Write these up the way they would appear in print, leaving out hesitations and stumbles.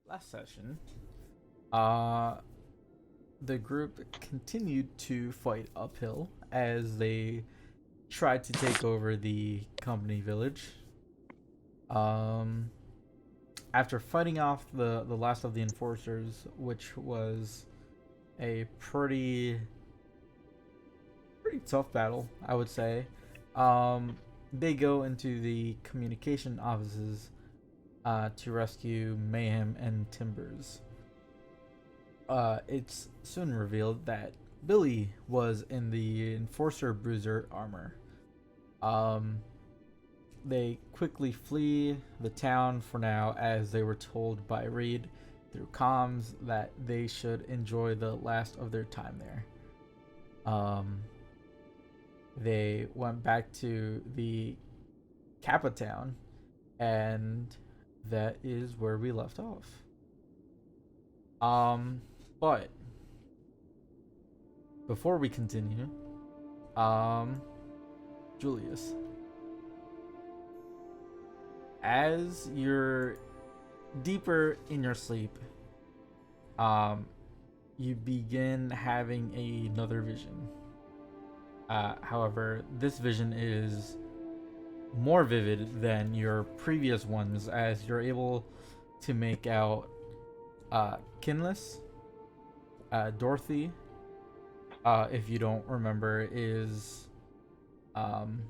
Last session, uh, the group continued to fight uphill as they tried to take over the company village. Um, After fighting off the last of the enforcers, which was a pretty tough battle, I would say. Um, they go into the communication offices to rescue Mayhem and Timbers. It's soon revealed that Billy was in the Enforcer Bruiser armor. Um, they quickly flee the town for now as they were told by Reed through comms that they should enjoy the last of their time there. Um, they went back to the Kappa town, and that is where we left off. But before we continue, um, Julius, as you're deeper in your sleep, um, you begin having another vision. However, this vision is more vivid than your previous ones, as you're able to make out Kinless, Dorothy, if you don't remember, is um,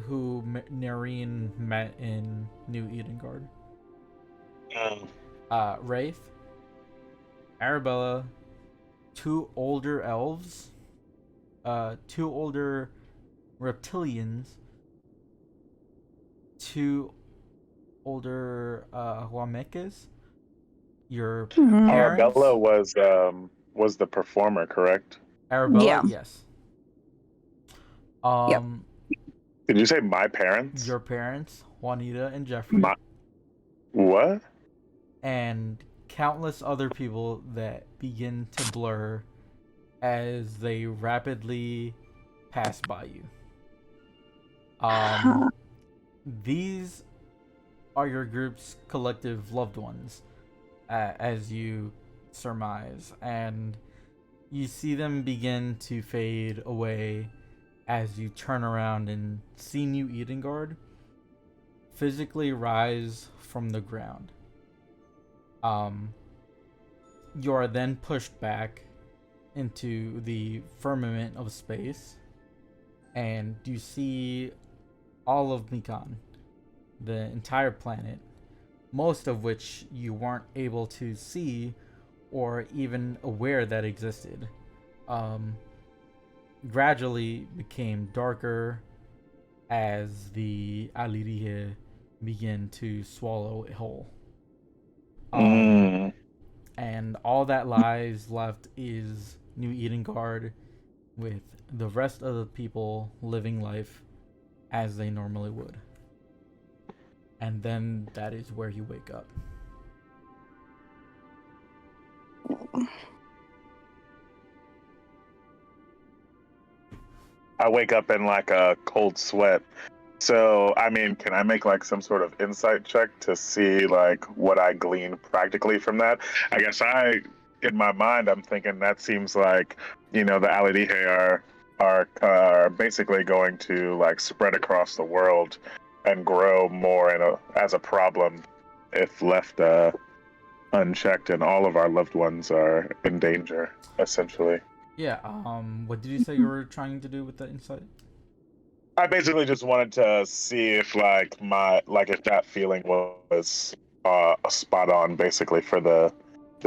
who Nareen met in New Edengard. Um, Wraith, Arabella, two older elves, two older reptilians, two older Huamekes, your Mhm. Arabella parents. was the performer, correct? Arabella, Yeah. yes. Yep. Um, Did you say my parents? your parents, Juanita and Jeffrey, My what? and countless other people that begin to blur as they rapidly pass by you. Um, Huh. these are your group's collective loved ones, as you surmise, and you see them begin to fade away as you turn around and see New Edengard physically rise from the ground. Um, you are then pushed back into the firmament of space, and you see all of Mikan, the entire planet, most of which you weren't able to see or even aware that existed. Um, Gradually became darker as the Alirihe began to swallow it whole. Um, Mm, and all that lies left is New Edengard with the rest of the people living life as they normally would. And then that is where you wake up. I wake up in like a cold sweat. So, I mean, can I make like some sort of insight check to see like what I glean practically from that? I guess in my mind, I'm thinking that seems like, the Alidihe are basically going to like spread across the world and grow more as a problem if left unchecked, and all of our loved ones are in danger, essentially. Yeah, what did you say you were trying to do with the insight? I basically just wanted to see if if that feeling was spot on basically for the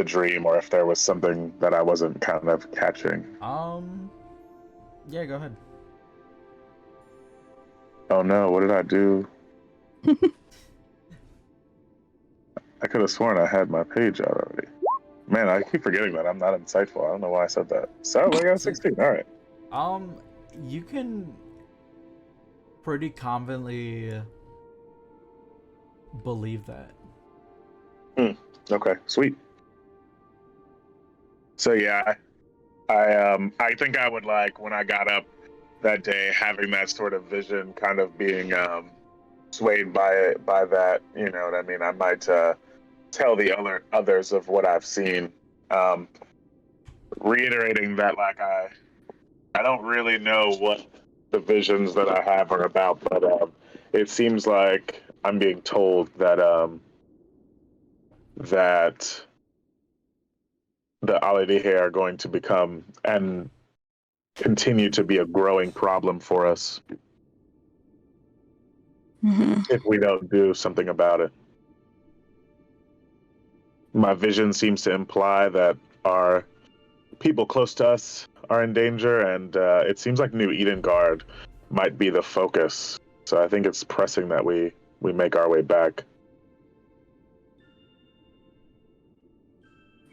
dream, or if there was something that I wasn't kind of catching. Um, yeah, go ahead. Oh no, what did I do? I could have sworn I had my page out already. Man, I keep forgetting that I'm not insightful. I don't know why I said that. So we got 16. All right. Um, you can pretty confidently believe that. Okay, sweet. So yeah, I think I would like when I got up that day having that sort of vision kind of being swayed by that. You know what I mean? I might tell the others of what I've seen, um, reiterating that like I don't really know what the visions that I have are about, but it seems like I'm being told that that the Alidihe are going to become and continue to be a growing problem for us if we don't do something about it. My vision seems to imply that our people close to us are in danger, and it seems like New Edengard might be the focus. So I think it's pressing that we make our way back.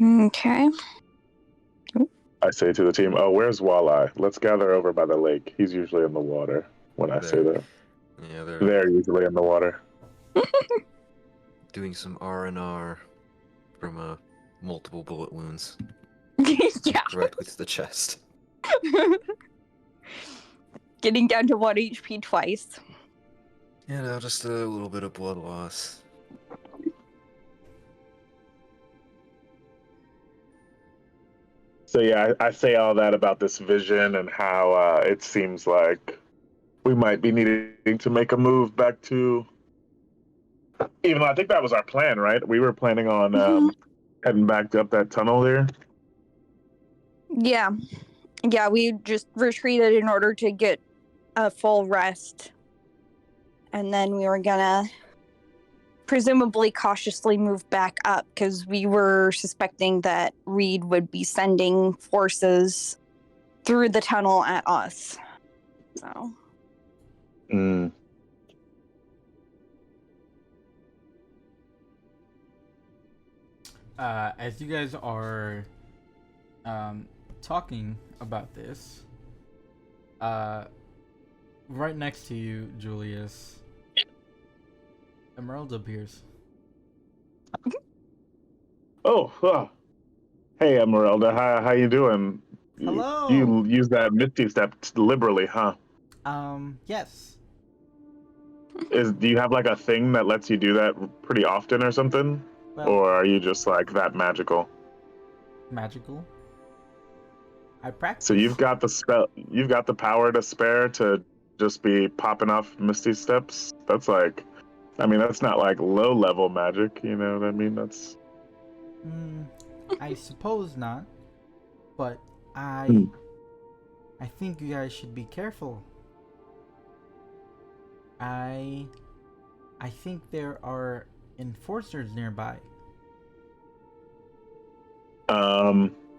Okay. I say to the team, "Oh, where's Walleye? Let's gather over by the lake. He's usually in the water." When I say that, Yeah, they're usually in the water. doing some R&R from multiple bullet wounds Yeah. directly to the chest. Getting down to 1 HP twice. You know, just a little bit of blood loss. So yeah, I say all that about this vision and how it seems like we might be needing to make a move back to. Even though I think that was our plan, right? We were planning on heading back up that tunnel there. Yeah. Yeah, we just retreated in order to get a full rest. And then we were gonna presumably cautiously move back up because we were suspecting that Reed would be sending forces through the tunnel at us. So. Mm. As you guys are talking about this, right next to you, Julius, Emerald appears. Oh, hey Emeralda, how you doing? Hello. You use that Misty Step liberally, huh? Yes. Do you have like a thing that lets you do that pretty often or something? Well, Or are you just like that magical? magical. I practice. So you've got the power to spare to just be popping off Misty Steps? That's like, I mean, that's not like low level magic, you know what I mean? That's I suppose not, but I think you guys should be careful. I think there are enforcers nearby.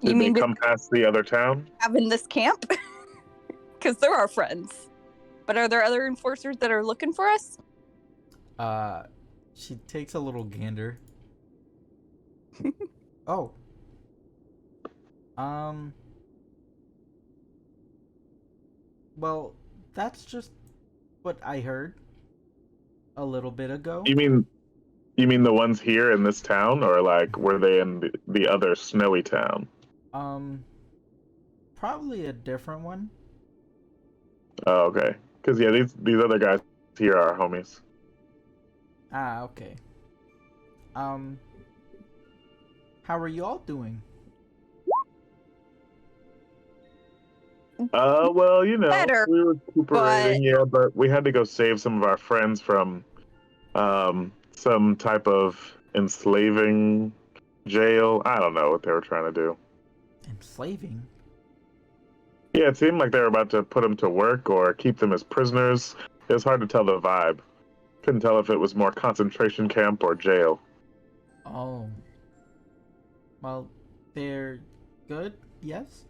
Did they come past the other town? Having this camp? Because they're our friends. But are there other enforcers that are looking for us? She takes a little gander. Oh. Well, that's just what I heard a little bit ago. You mean the ones here in this town, or like were they in the other snowy town? Probably a different one. Oh, okay. Because yeah, these other guys here are homies. Ah, okay. How are you all doing? Well, you know, Better, we were recuperating, yeah, but we had to go save some of our friends from some type of enslaving jail. I don't know what they were trying to do. Enslaving? Yeah, it seemed like they were about to put them to work or keep them as prisoners. It was hard to tell the vibe. Couldn't tell if it was more concentration camp or jail. Oh. Well, they're good, yes?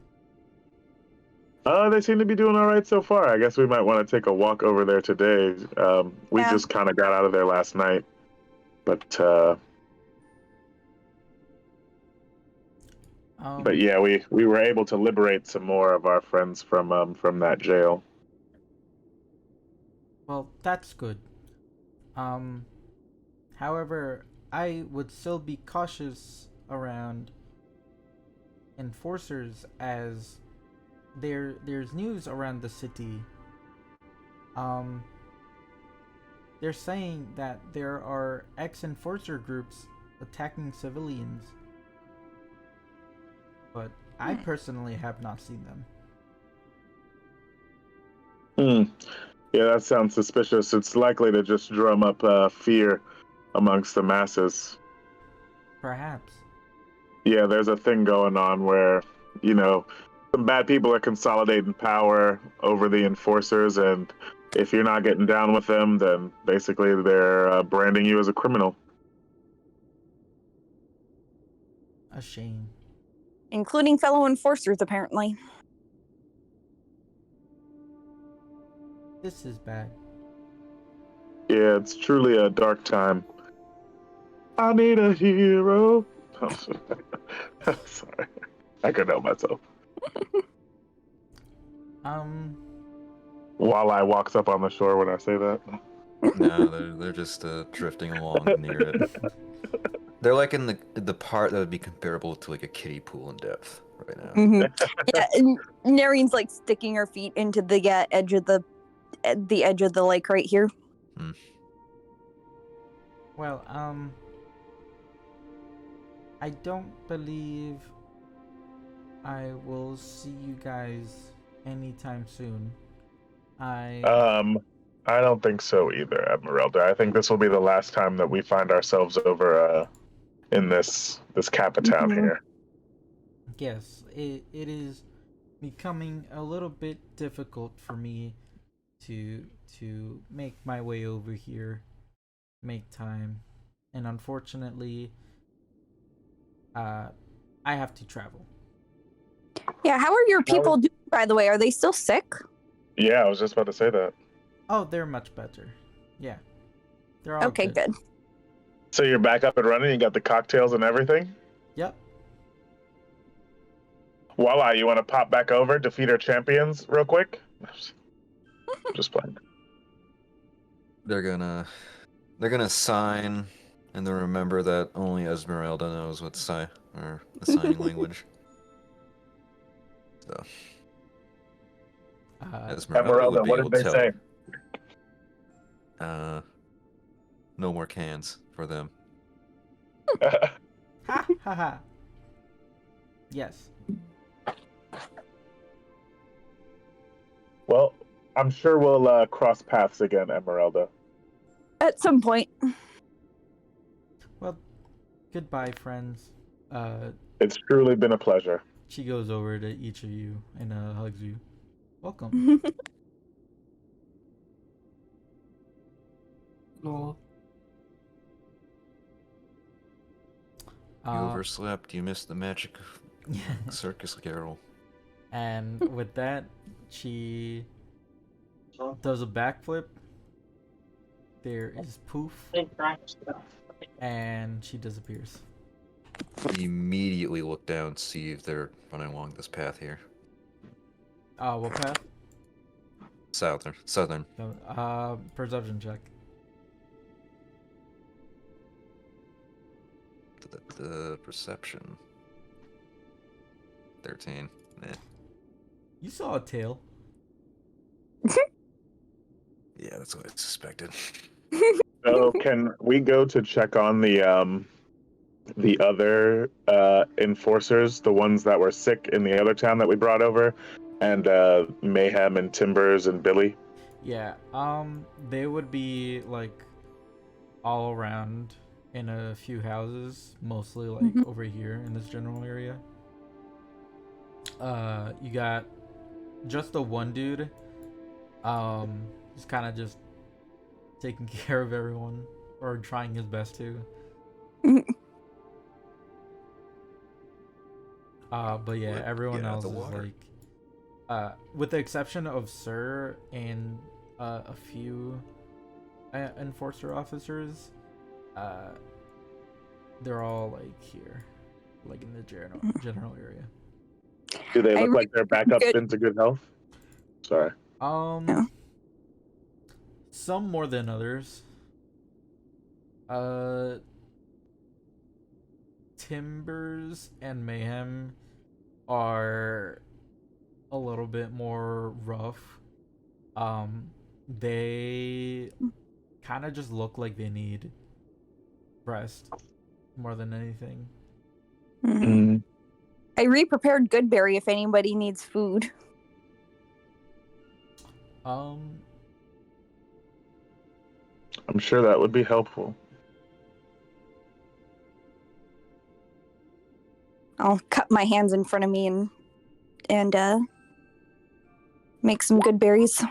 They seem to be doing all right so far. I guess we might want to take a walk over there today. We just kind of got out of there last night, but yeah, we were able to liberate some more of our friends from that jail. Well, that's good. However, I would still be cautious around enforcers as there's news around the city. they're saying that there are ex-enforcer groups attacking civilians, but I personally have not seen them. Yeah, that sounds suspicious. It's likely to just drum up fear amongst the masses. Perhaps. Yeah, there's a thing going on where, some bad people are consolidating power over the enforcers, and if you're not getting down with them, then basically they're branding you as a criminal. A shame. Including fellow enforcers, apparently. This is bad. Yeah, it's truly a dark time. I need a hero. Sorry. I couldn't help myself. Walleye walks up on the shore when I say that. No, they're just drifting along near it. They're like in the part that would be comparable to like a kiddie pool in depth right now. Mm-hmm. Yeah, and Narine's like sticking her feet into the edge of the lake right here. Well, I don't believe I will see you guys anytime soon. I don't think so either, Esmeralda. I think this will be the last time that we find ourselves over in this Capitown here. Yes, it is becoming a little bit difficult for me to make my way over here, make time, and unfortunately, I have to travel. Yeah, how are your people doing, by the way? Are they still sick? Yeah, I was just about to say that. Oh, they're much better. Yeah, they're all okay. Good. So you're back up and running. You got the cocktails and everything. Yep. Voila! You want to pop back over, defeat our champions real quick? Just playing. They're gonna sign, and then remember that only Esmeralda knows what the signing language. So Esmeralda, what did they say? No more cans for them. Ha ha ha. Yes. Well, I'm sure we'll cross paths again, Esmeralda. At some point. Well, goodbye, friends. It's truly been a pleasure. She goes over to each of you and hugs you. Welcome. No. You overslept. You missed the magic of Circus Carol. And with that, she does a backflip. There is poof. And she disappears. Immediately look down, see if they're running along this path here. What path? Southern. Perception check. The perception. 13. You saw a tail. Yeah, that's what I suspected. So can we go to check on the other enforcers, the ones that were sick in the other town that we brought over, and Mayhem and Timbers and Billy? Yeah, they would be like all around in a few houses, mostly like over here in this general area. You got just the one dude, he's kind of just taking care of everyone, or trying his best to. But yeah, everyone else is like, with the exception of Sir and a few enforcer officers, they're all like here, like in the general area. Do they look like they're back up into good health? Sorry. No. Some more than others. Timbers and Mayhem are a little bit more rough. They kind of just look like they need rest more than anything. Mhm. I re-prepared Goodberry if anybody needs food. Um, I'm sure that would be helpful. I'll cut my hands in front of me and make some good berries.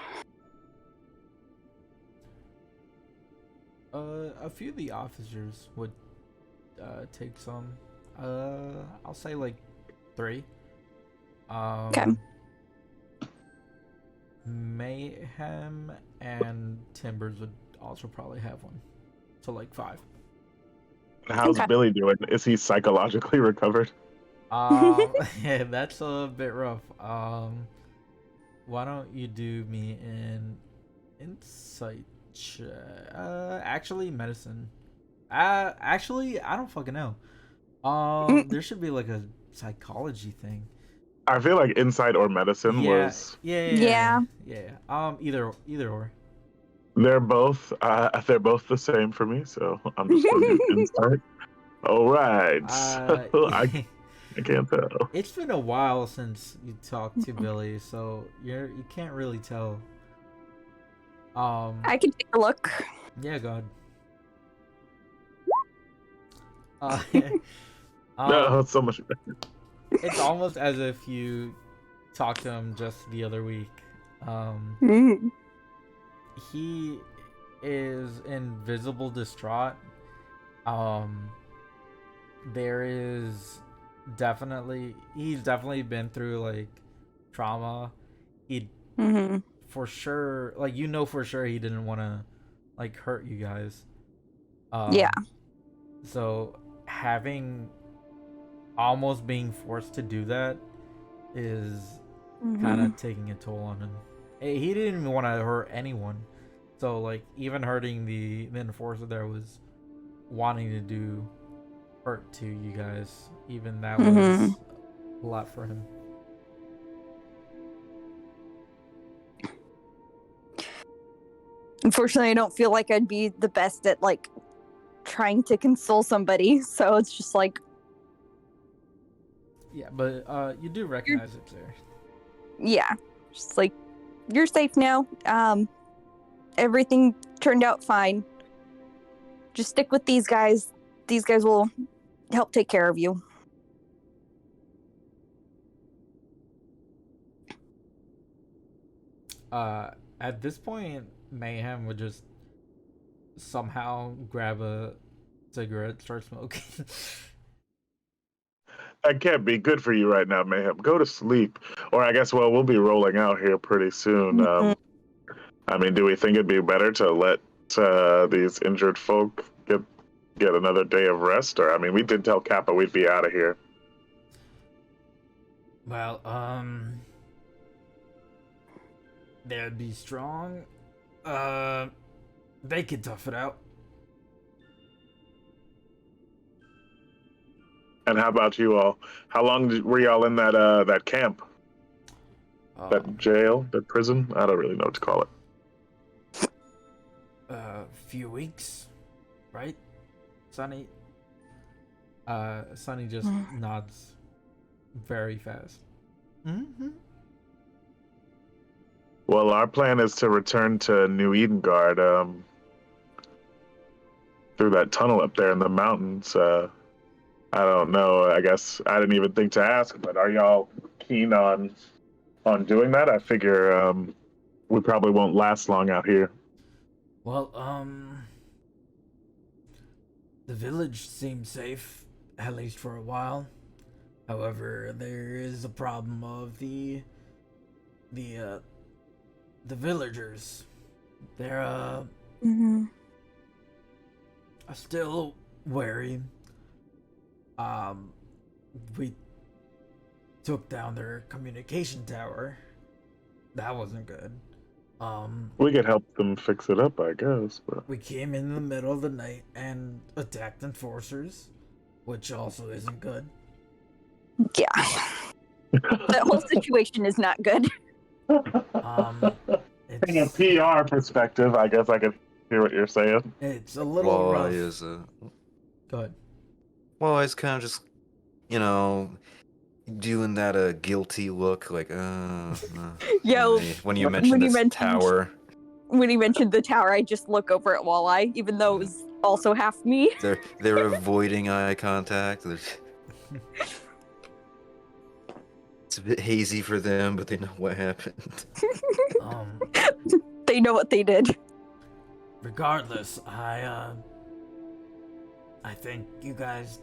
a few of the officers would take some. I'll say like 3. Okay. Mayhem and Timbers would also probably have one. So like 5. How's Okay. Billy doing? Is he psychologically recovered? Yeah, that's a bit rough. Why don't you do me an insight check? Actually, medicine. Actually, I don't fucking know. There should be like a psychology thing. I feel like insight or medicine was. Yeah. Either or. They're both the same for me, so I'm just gonna do insight. All right. I can't tell. It's been a while since you talked to Billy, so you can't really tell. I can take a look. Yeah, God. No, it's so much better. It's almost as if you talked to him just the other week. He is in visible distraught. There is he's definitely been through like trauma. He for sure, like for sure he didn't want to like hurt you guys. Yeah. So almost being forced to do that is kind of taking a toll on him. He didn't even want to hurt anyone, so like even hurting the enforcer there was wanting to do hurt to you guys. Even that was a lot for him. Unfortunately, I don't feel like I'd be the best at like trying to console somebody, so it's just like. Yeah, but you do recognize it there. Yeah, just like you're safe now. Everything turned out fine. Just stick with these guys. These guys will help take care of you. At this point, Mayhem would just somehow grab a cigarette, start smoking. That can't be good for you right now, Mayhem. Go to sleep. Or I guess, well, we'll be rolling out here pretty soon. I mean, do we think it'd be better to let these injured folk get another day of rest? Or, I mean, we did tell Kappa we'd be out of here. Well, they'd be strong. They could tough it out. And how about you all? How long were y'all in that camp? That jail? That prison? I don't really know what to call it. Few weeks, right, Sonny? Sonny just nods very fast. Well, our plan is to return to New Edengard through that tunnel up there in the mountains. I don't know. I guess I didn't even think to ask, but are y'all keen on doing that? I figure we probably won't last long out here. Well, the village seems safe, at least for a while. However, there is a problem of the villagers. They're are still wary. We took down their communication tower. That wasn't good. We could help them fix it up, I guess. But We came in the middle of the night and attacked enforcers, which also isn't good. Yeah. The whole situation is not good. from a PR perspective, I guess I could hear what you're saying. It's a little Walleye rough. is Go ahead. Walleye's kind of just, doing that guilty look, like Yeah, when you mentioned this tower. When he mentioned the tower, I just look over at Walleye, even though it was also half me. They're avoiding eye contact. It's a bit hazy for them, but they know what happened. They know what they did. Regardless, I think you guys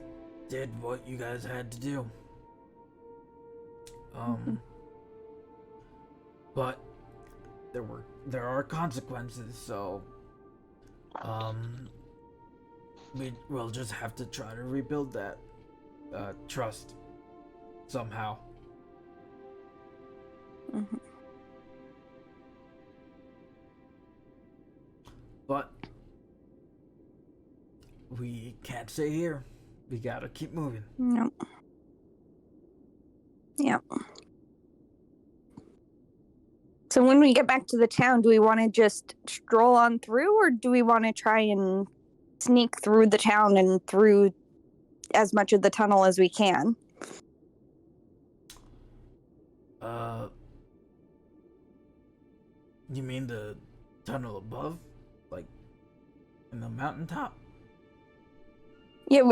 did what you guys had to do. But there are consequences, so we'll just have to try to rebuild that trust somehow. Mm-hmm. But we can't stay here. We gotta keep moving. No. Yep. So when we get back to the town, do we want to just stroll on through, or do we want to try and sneak through the town and through as much of the tunnel as we can? You mean the tunnel above? Like, in the mountaintop? Yeah,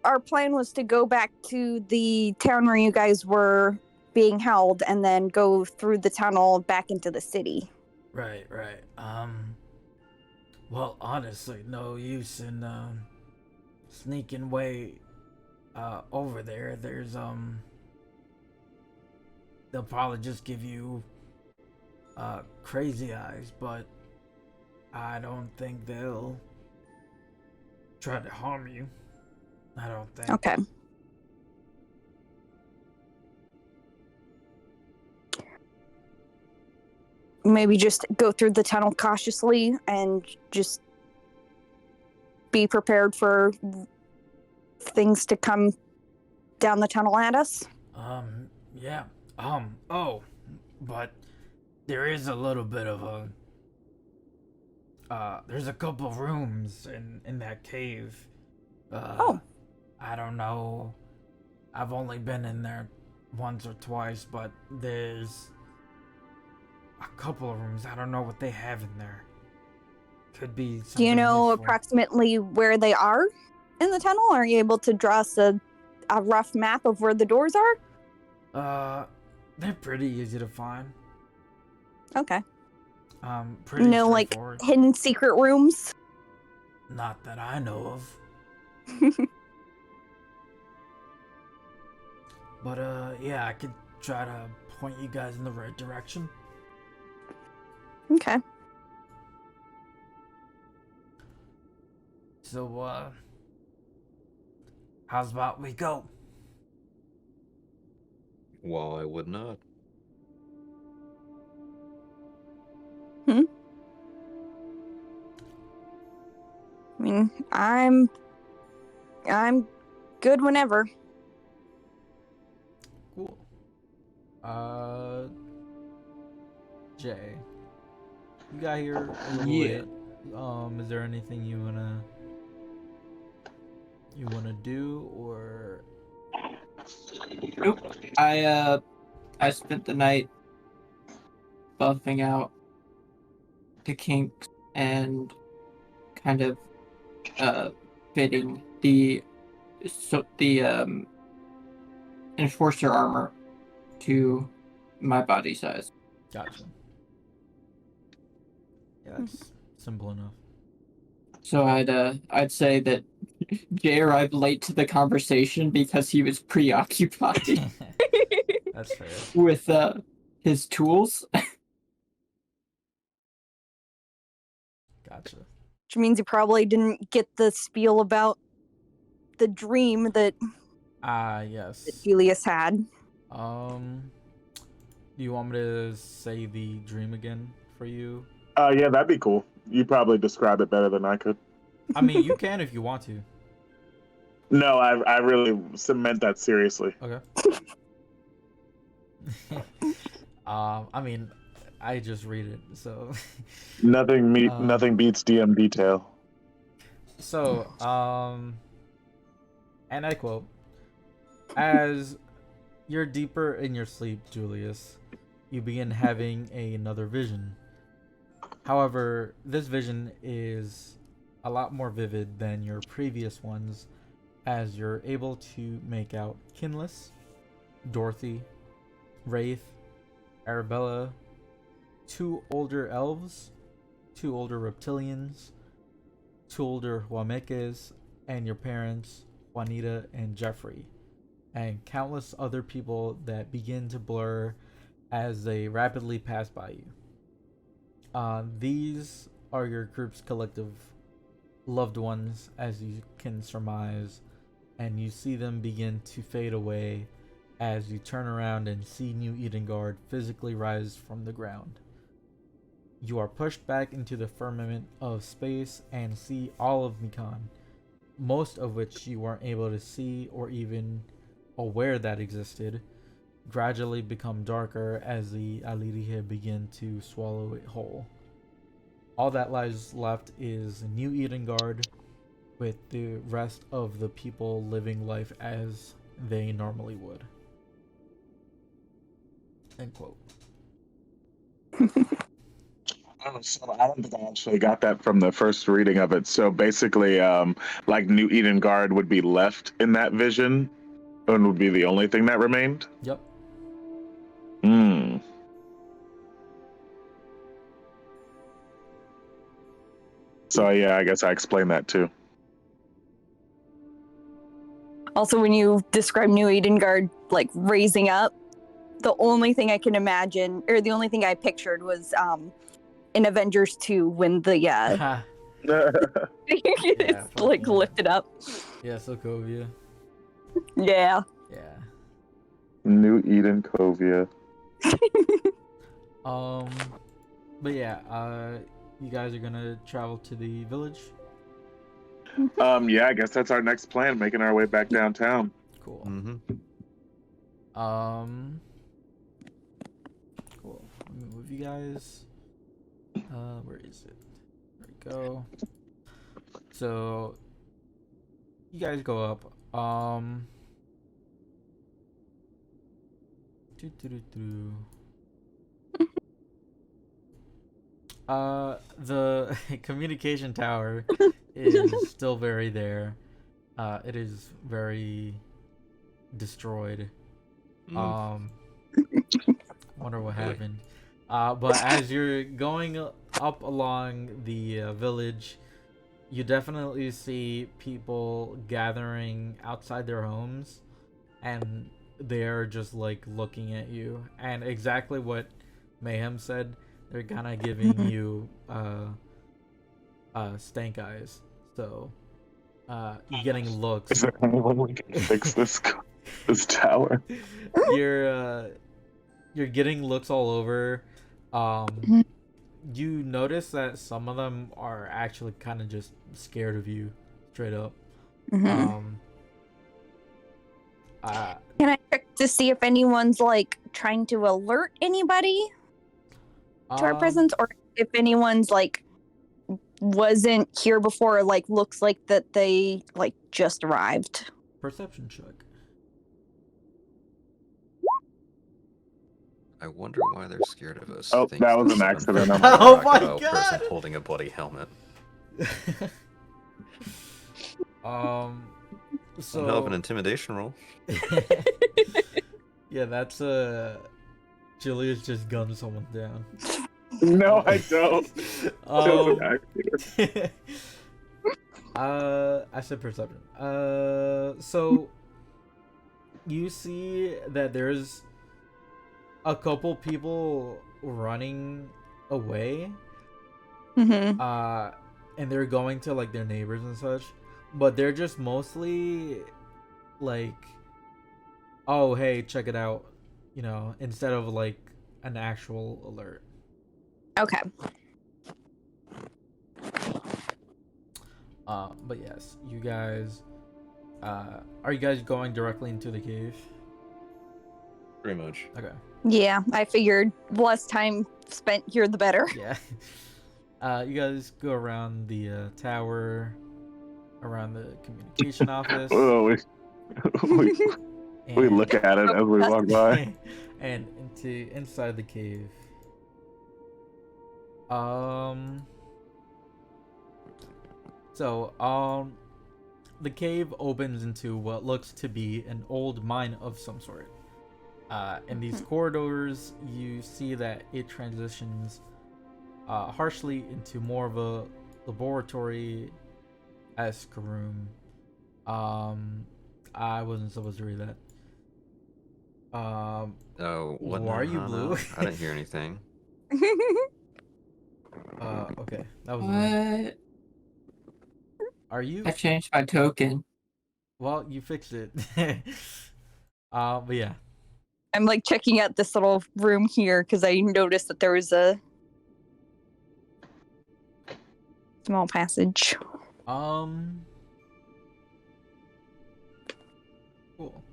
our plan was to go back to the town where you guys were being held and then go through the tunnel back into the city. Right. Well, honestly, no use in sneaking way over there. There's they'll probably just give you crazy eyes, but I don't think they'll try to harm you. I don't think. Okay. Maybe just go through the tunnel cautiously and just be prepared for things to come down the tunnel at us. Yeah. Oh, but there is a little bit of there's a couple of rooms in that cave. I don't know. I've only been in there once or twice, but there's a couple of rooms. I don't know what they have in there. Could be something Do you know useful. approximately where they are in the tunnel? Are you able to draw us a rough map of where the doors are? They're pretty easy to find. Okay. Pretty No, like, straightforward. hidden secret rooms? Not that I know of. But yeah, I could try to point you guys in the right direction. Okay. So how's about we go? Well, I would not. I mean, I'm good whenever. Cool. Jay, you got here a little late. Is there anything you wanna do, or? Nope. I spent the night buffing out the kinks and kind of fitting the enforcer armor to my body size. Gotcha. Yeah, that's simple enough. So I'd say that Jay arrived late to the conversation because he was preoccupied That's fair. with his tools. Gotcha. Which means you probably didn't get the spiel about the dream that Yes. Julius had. Do you want me to say the dream again for you? Yeah, that'd be cool. You probably describe it better than I could. I mean, you can if you want to. No, I really meant that seriously. Okay. I mean, I just read it. So Nothing beats DM detail. so and I quote, as you're deeper in your sleep, Julius, you begin having another vision. However, this vision is a lot more vivid than your previous ones, as you're able to make out Kinless, Dorothy, Wraith, Arabella, 2 older elves, 2 older reptilians, 2 older Huamekes, and your parents, Juanita and Jeffrey, and countless other people that begin to blur as they rapidly pass by you. These are your group's collective loved ones, as you can surmise, and you see them begin to fade away as you turn around and see New Edengard physically rise from the ground. You are pushed back into the firmament of space and see all of Mikan, most of which you weren't able to see or even aware that existed, gradually become darker as the Alirihe begin to swallow it whole. All that lies left is New Edengard, with the rest of the people living life as they normally would. End quote. So I don't think I actually got that from the first reading of it. So basically, like New Edengard would be left in that vision, and would be the only thing that remained. Yep. Hmm. So yeah, I guess I explained that too. Also, when you describe New Edengard like raising up, the only thing I can imagine, or the only thing I pictured was in Avengers 2 when the it's like fucking- lifted up. Yeah, Sokovia. Yeah. Yeah. New Edencovia. But yeah, you guys are gonna travel to the village. Yeah, I guess that's our next plan, making our way back downtown. Cool. Mm-hmm. Cool. Let me move you guys. Where is it? There we go. So you guys go up. The communication tower is still very there. It is very destroyed. Wonder what happened. But as you're going up along the village, you definitely see people gathering outside their homes, and they're just like looking at you. And exactly what Mayhem said, they're kind of giving you stank eyes. So you're getting looks. Is there any way we can fix this tower? You're getting looks all over. You notice that some of them are actually kind of just scared of you, straight up. Can I check to see if anyone's like trying to alert anybody to our presence, or if anyone's like wasn't here before, or like looks like that they like just arrived? Perception check. I wonder why they're scared of us. Oh, Thinks that was this an is accident. Oh my crocodile person God! holding a bloody helmet. So Hell of an intimidation roll. yeah, that's Julius just gunned someone down. No, I don't. That was an accident. I said perception. So you see that there's a couple people running away. And they're going to like their neighbors and such, but they're just mostly like, oh hey, check it out, you know, instead of like an actual alert. Okay. But yes, you guys are you guys going directly into the cave? Pretty much. Okay. Yeah, I figured less time spent here, the better. Yeah. You guys go around the tower, around the communication office. Oh, we and, look at it as we walk by. and inside the cave. The cave opens into what looks to be an old mine of some sort. In these corridors, you see that it transitions harshly into more of a laboratory-esque room. I wasn't supposed to read that. Oh, what? Why are you No, blue? no. I didn't hear anything. Okay, that was weird. What? Are you? I changed my token. Well, you fixed it. But yeah. I'm like checking out this little room here because I noticed that there was a small passage. Cool.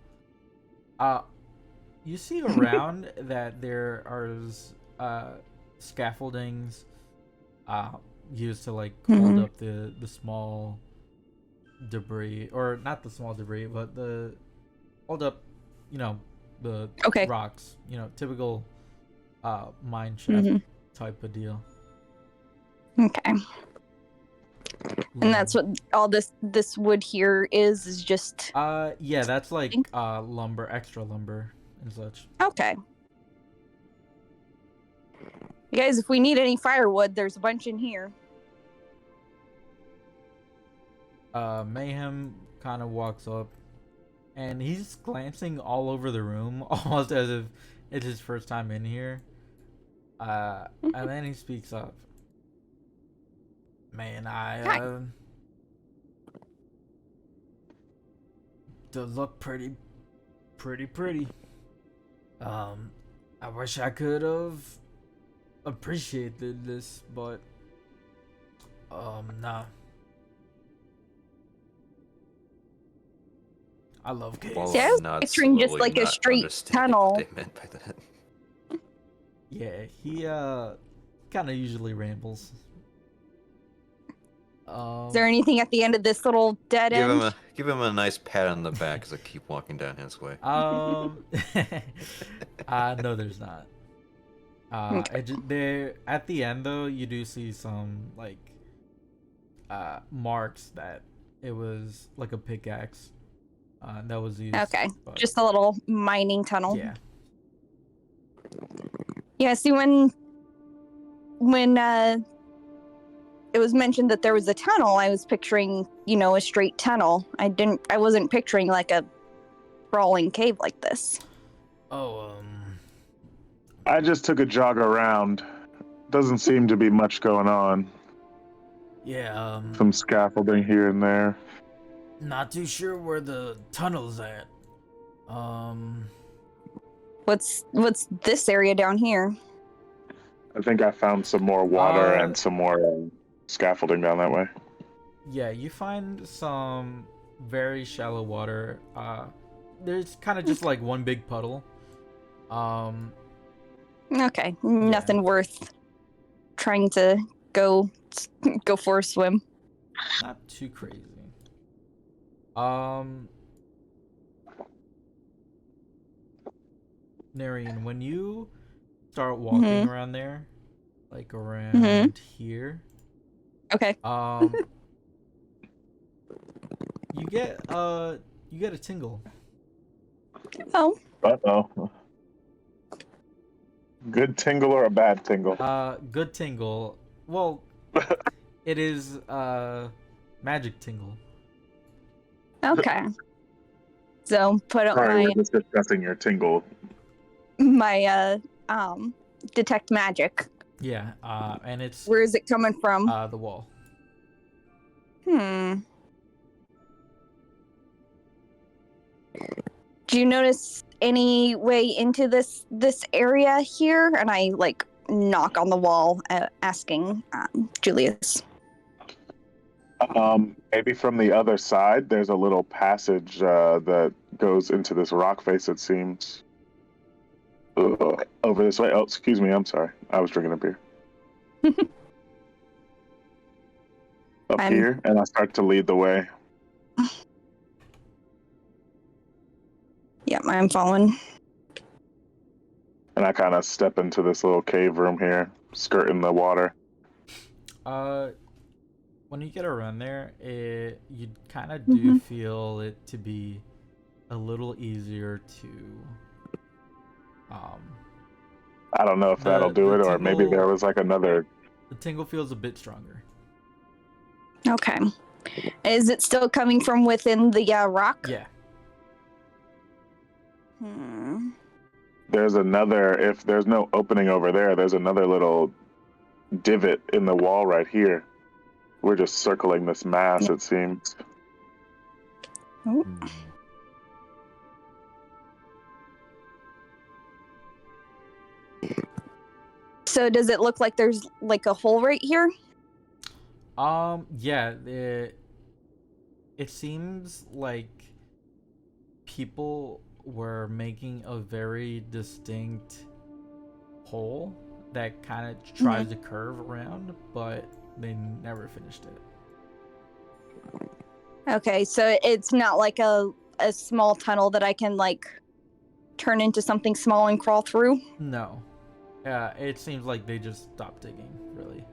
You see around that there are scaffoldings used to like hold up the small debris, or not the small debris, but the hold up, the rocks, typical mine shaft type of deal. Okay. And that's what all this wood here is just yeah, that's like lumber, extra lumber and such. okay. You guys, if we need any firewood, there's a bunch in here. Mayhem kind of walks up and he's glancing all over the room almost as if it's his first time in here. And then he speaks up. Man, does look pretty. I wish I could have appreciated this, but nah. I love caves. Well, See, I was not picturing just slowly like a not straight understanding tunnel. What they meant by that. Yeah, he kind of usually rambles. Is there anything at the end of this little dead end? Give him a nice pat on the back as I keep walking down his way. No, there's not. Okay. There at the end though, you do see some like marks that it was like a pickaxe that was used. Okay, but, just a little mining tunnel. yeah. Yeah. See, when it was mentioned that there was a tunnel, I was picturing, a straight tunnel. I wasn't picturing like a crawling cave like this. Oh, I just took a jog around. Doesn't seem to be much going on. yeah. Some scaffolding here and there. Not too sure where the tunnel's at. What's this area down here? I think I found some more water and some more scaffolding down that way. Yeah, you find some very shallow water. There's kind of just like one big puddle. Okay, nothing worth trying to go for a swim. Not too crazy. Narian, when you start walking around there, like around here, Okay. you get a tingle. Oh. Uh-oh. Good tingle or a bad tingle? Good tingle. Well, it is magic tingle. Okay. So put up Sorry, we're just discussing your tingle. my detect magic. Yeah, and it's Where is it coming from? the wall. Do you notice any way into this area here? And I like knock on the wall, asking Julius. Maybe from the other side, there's a little passage that goes into this rock face, it seems. over this way. Oh, excuse me. I'm sorry. I was drinking a beer. Up here, and I start to lead the way. Yeah, I'm following. And I kind of step into this little cave room here, skirting the water. When you get around there, you kind of do feel it to be a little easier to I don't know if that'll do it, or maybe there was like another. The tingle feels a bit stronger. Okay. Is it still coming from within the rock? Yeah. There's another. If there's no opening over there, there's another little divot in the wall right here. We're just circling this mass, it seems. Oh. So does it look like there's like a hole right here? Yeah, it seems like people were making a very distinct hole that kind of tries to curve around, but they never finished it. Okay, so it's not like a small tunnel that I can like turn into something small and crawl through? No. Yeah, it seems like they just stopped digging, really.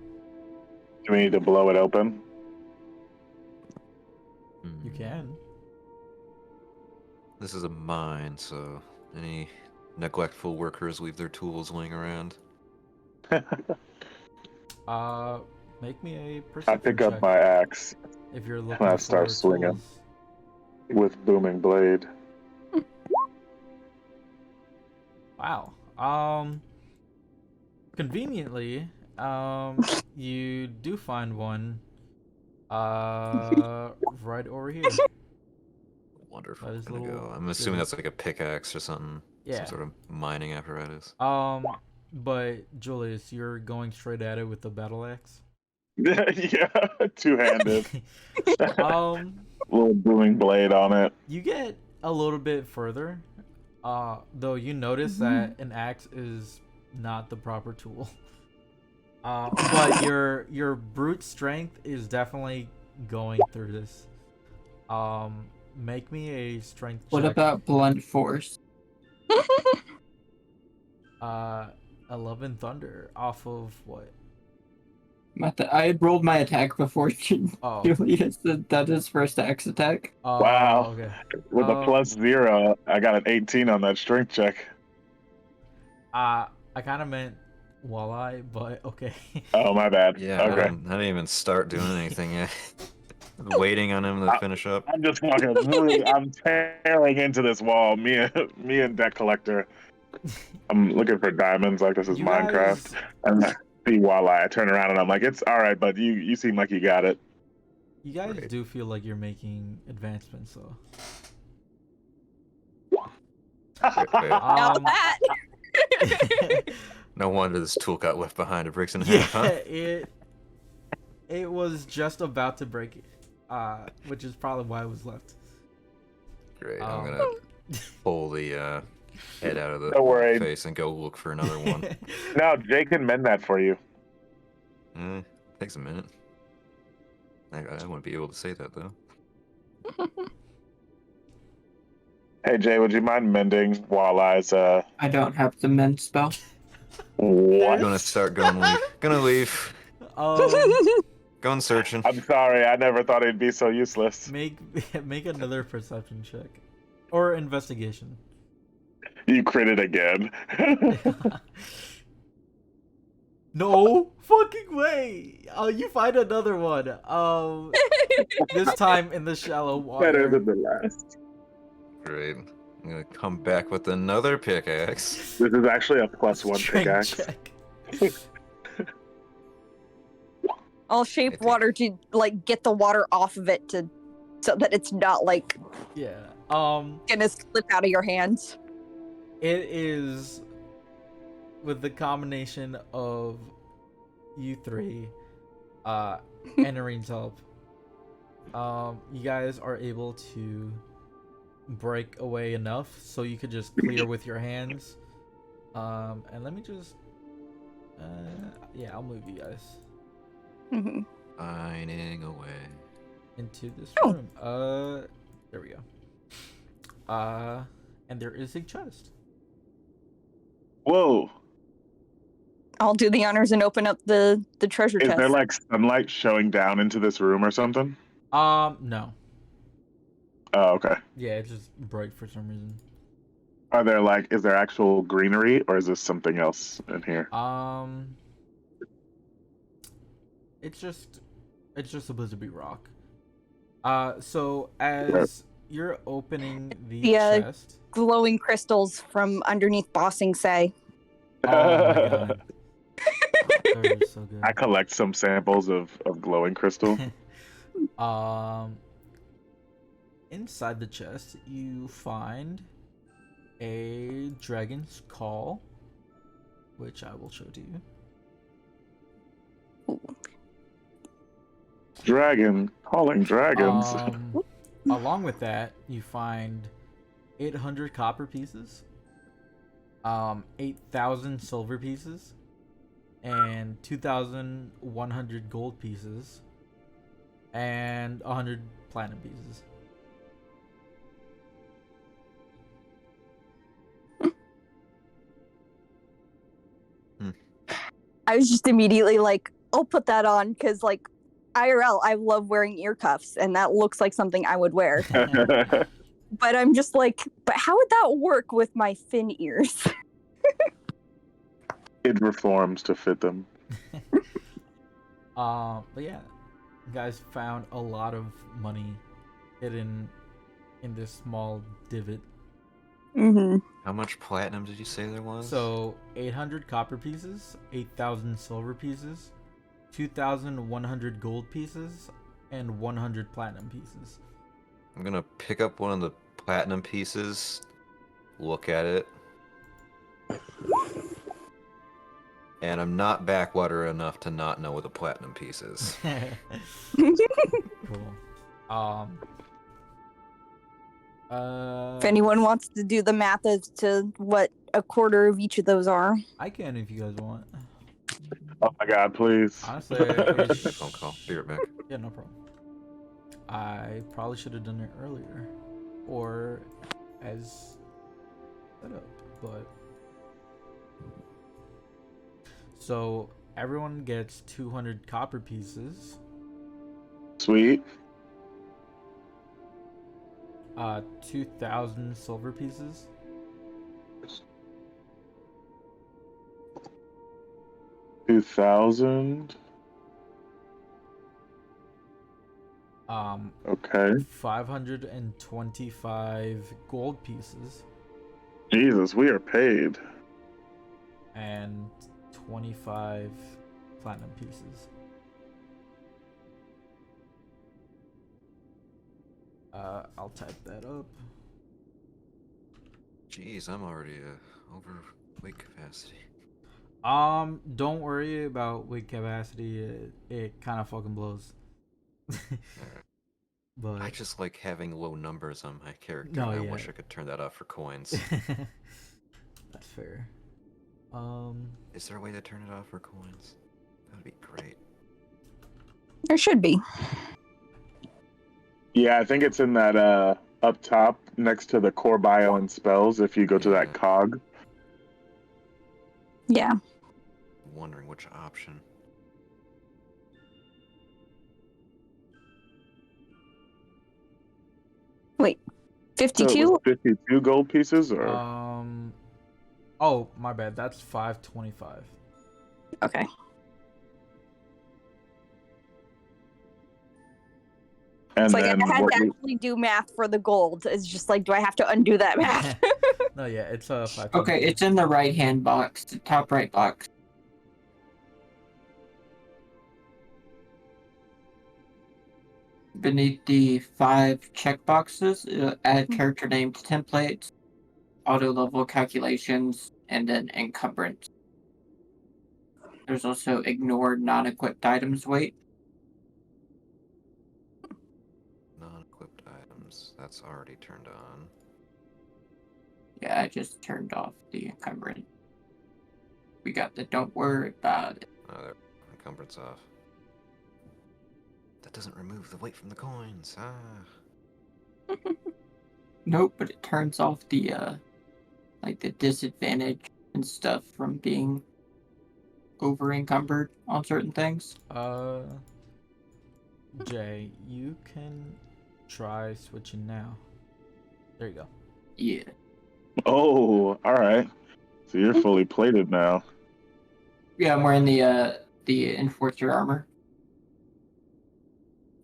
Do we need to blow it open? You can. This is a mine, so any neglectful workers leave their tools laying around. Make me a perception I pick check up my axe if you're looking and I for start swinging tools. with booming blade. Wow. Conveniently, you do find one right over here. Wonderful. That is Gonna little go. I'm assuming that's like a pickaxe or something. Yeah. Some sort of mining apparatus. But Julius, you're going straight at it with the battle axe. Yeah, two-handed. Little booming blade on it. You get a little bit further, though you notice that an axe is not the proper tool. But your brute strength is definitely going through this. Make me a strength check. What about blunt force? 11 thunder off of what? I had rolled my attack before Oh. Julius did that his first axe attack. Wow. Okay. With a +0, I got an 18 on that strength check. I kind of meant walleye, but okay. Oh, my bad. Yeah, Okay. I didn't even start doing anything yet. Waiting on him to finish up. I'm just fucking. I'm tearing into this wall. Me and Deck Collector. I'm looking for diamonds like this is You Minecraft. guys- And I see walleye. I turn around and I'm like, it's all right, but you seem like you got it. You guys Great. do feel like you're making advancements, though. Okay. Now Um, that. No wonder this tool got left behind. It breaks in half, huh? it was just about to break, which is probably why it was left. Great. I'm gonna pull the head out of the Don't worry. face and go look for another one. No, Jay can mend that for you. Takes a minute. I wouldn't be able to say that though. Hey Jay, would you mind mending Walleye's I don't have the mend spell. I'm what? gonna start going leave. Gonna leave. Um, Going searching. I'm sorry, I never thought he'd be so useless. make another perception check or investigation. You critted again. No fucking way! You find another one. This time in the shallow Better water. than the last. Great. I'm gonna come back with another pickaxe. This is actually a +1 Strength pickaxe. check. I'll shape water to like get the water off of it so that it's not like Yeah. gonna slip out of your hands. It is with the combination of you three, and Noreen's help. You guys are able to break away enough so you could just clear with your hands. And let me just, yeah, I'll move you guys Hmm. Signing away. into this Oh. room. There we go. And there is a chest. Whoa. I'll do the honors and open up the treasure Is chest. there like sunlight showing down into this room or something? No. Oh, okay. Yeah, it's just bright for some reason. Are there like, is there actual greenery or is this something else in here? It's just a Blizzardby rock. So as you're opening the Yeah. chest. Glowing crystals from underneath bossing say. Oh my god. They're so good. I collect some samples of glowing crystal. Inside the chest, you find a dragon's call, which I will show to you. Dragon calling dragons. Along with that, you find 800 copper pieces, 8,000 silver pieces, and 2,100 gold pieces, and 100 platinum pieces. I was just immediately like, I'll put that on because, like, IRL, I love wearing ear cuffs, and that looks like something I would wear. But I'm just like, but how would that work with my fin ears? It reforms to fit them. But yeah, you guys found a lot of money hidden in this small divot. Mm-hmm. How much platinum did you say there was? So 800 copper pieces, 8,000 silver pieces, 2,100 gold pieces, and 100 platinum pieces. I'm gonna pick up one of the platinum pieces, look at it, and I'm not backwater enough to not know what a platinum piece is. Cool. If anyone wants to do the math as to what a quarter of each of those are. I can if you guys want. Oh my god, please. Honestly, we Phone call. Be right back. yeah, no problem. I probably should have done it earlier, or as set up, but so everyone gets 200 copper pieces, Sweet. 2,000 silver pieces, 2,000. Okay. 525 gold pieces, Jesus, we are paid. and 25 platinum pieces. I'll type that up. Jeez, I'm already over weight capacity. Don't worry about weight capacity. It kind of fucking blows. But I just like having low numbers on my character. No, I yeah. wish I could turn that off for coins. that's fair. Is there a way to turn it off for coins? That'd be great. There should be. Yeah, I think it's in that up top next to the core bio and spells if you go to that Yeah. cog. Yeah. I'm wondering which option. Wait. So it 52? was 52 gold pieces or Oh, my bad. That's 525. Okay. and It's like then I had what to you- actually do math for the gold. It's just like, do I have to undo that math? No, yeah, it's 525. Okay, it's in the right hand box, the top right box. Beneath the 5 checkboxes, add character name to templates, auto level calculations, and then encumbrance. There's also ignore non-equipped items weight. Non-equipped items. That's already turned on. Yeah, I just turned off the encumbrance. We got the don't worry about it. Oh, there. Encumbrance off. That doesn't remove the weight from the coins. Ah. Nope, but it turns off the like the disadvantage and stuff from being over encumbered on certain things. Jay, you can try switching now. There you go. Yeah. Oh, all right. So you're fully plated now. Yeah, I'm wearing the enforcer armor.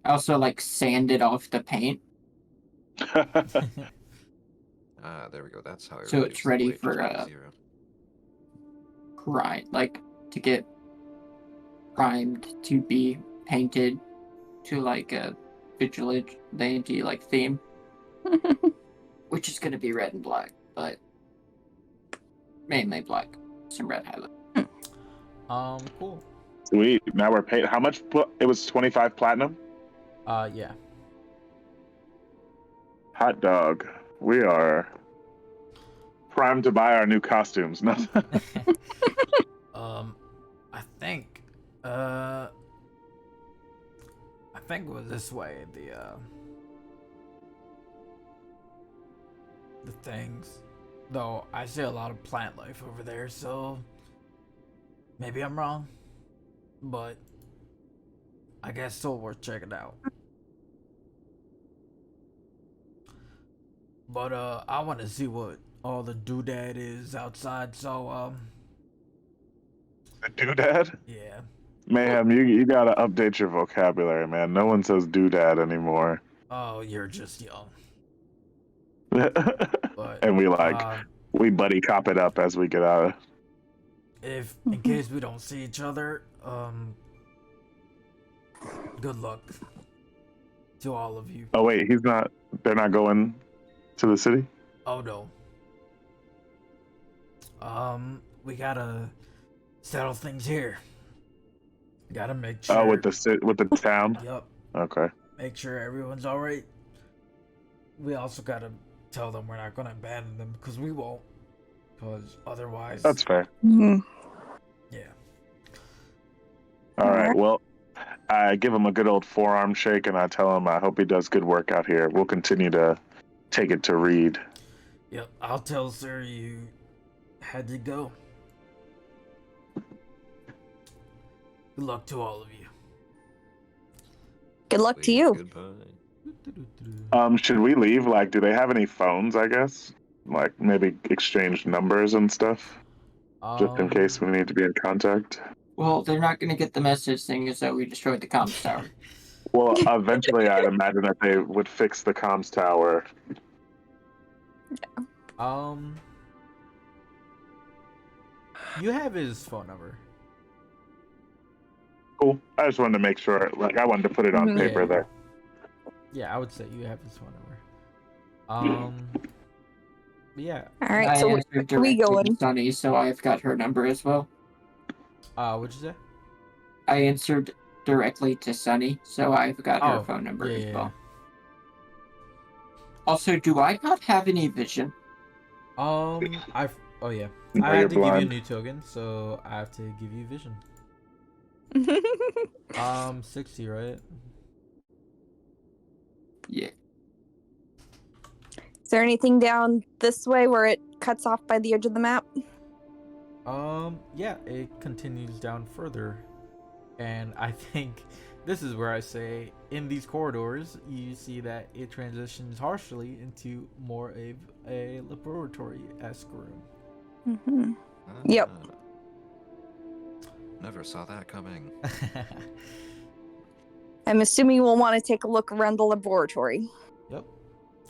I also like sanded off the paint, Ah, there we go. That's how I so reduce it's the ready weight for just by 0. like to get primed to be painted to like a vigilante like theme, which is gonna be red and black, but mainly black, some red highlight. Cool. Sweet. Now we're paid. How much? It was 25 platinum. Yeah. Hot dog. We are primed to buy our new costumes. No. I think, it was this way. The things, though. I see a lot of plant life over there, so maybe I'm wrong, but I guess still worth checking out. But I want to see what all the doodad is outside. So Doodad? yeah. Mayhem, you gotta update your vocabulary, man. No one says doodad anymore. Oh, you're just young. But And we buddy cop it up as we get out. if in case we don't see each other, good luck to all of you. Oh wait, they're not going to the city? Oh no. We gotta settle things here. Gotta make sure. Oh, with the town? Yup. Okay. Make sure everyone's alright. We also gotta tell them we're not gonna abandon them, because we won't. Because otherwise. That's fair. Mhm. Yeah. All right. Well, I give him a good old forearm shake, and I tell him I hope he does good work out here. We'll continue to take it to Reed. Yep. I'll tell Sir you had to go. Good luck to all of you. Good luck to you. Goodbye. Should we leave? Like, do they have any phones, I guess? Like, maybe exchange numbers and stuff? Just in case we need to be in contact? Well, they're not gonna get the message saying as though we destroyed the comms tower. Well, eventually I'd imagine that they would fix the comms tower. You have his phone number. Cool. I just wanted to make sure, like, I wanted to put it on Mhm. paper Yeah. there. Yeah, I would say you have his phone number. But yeah. All right, I so answered we directly going? to Sunny, so I've got her number as well. What'd you say? I answered directly to Sunny, so I've got her Oh, phone number yeah, as yeah, well. Also, do I not have any vision? Oh yeah. No, I you're had to give you a blind. new token, so I have to give you vision. 60, right? Yeah. Is there anything down this way where it cuts off by the edge of the map? Yeah, it continues down further. And I think this is where I say, in these corridors, you see that it transitions harshly into more of a laboratory-esque room. Mm-hmm. Yep. Ah. Never saw that coming. I'm assuming we'll want to take a look around the laboratory. Yep.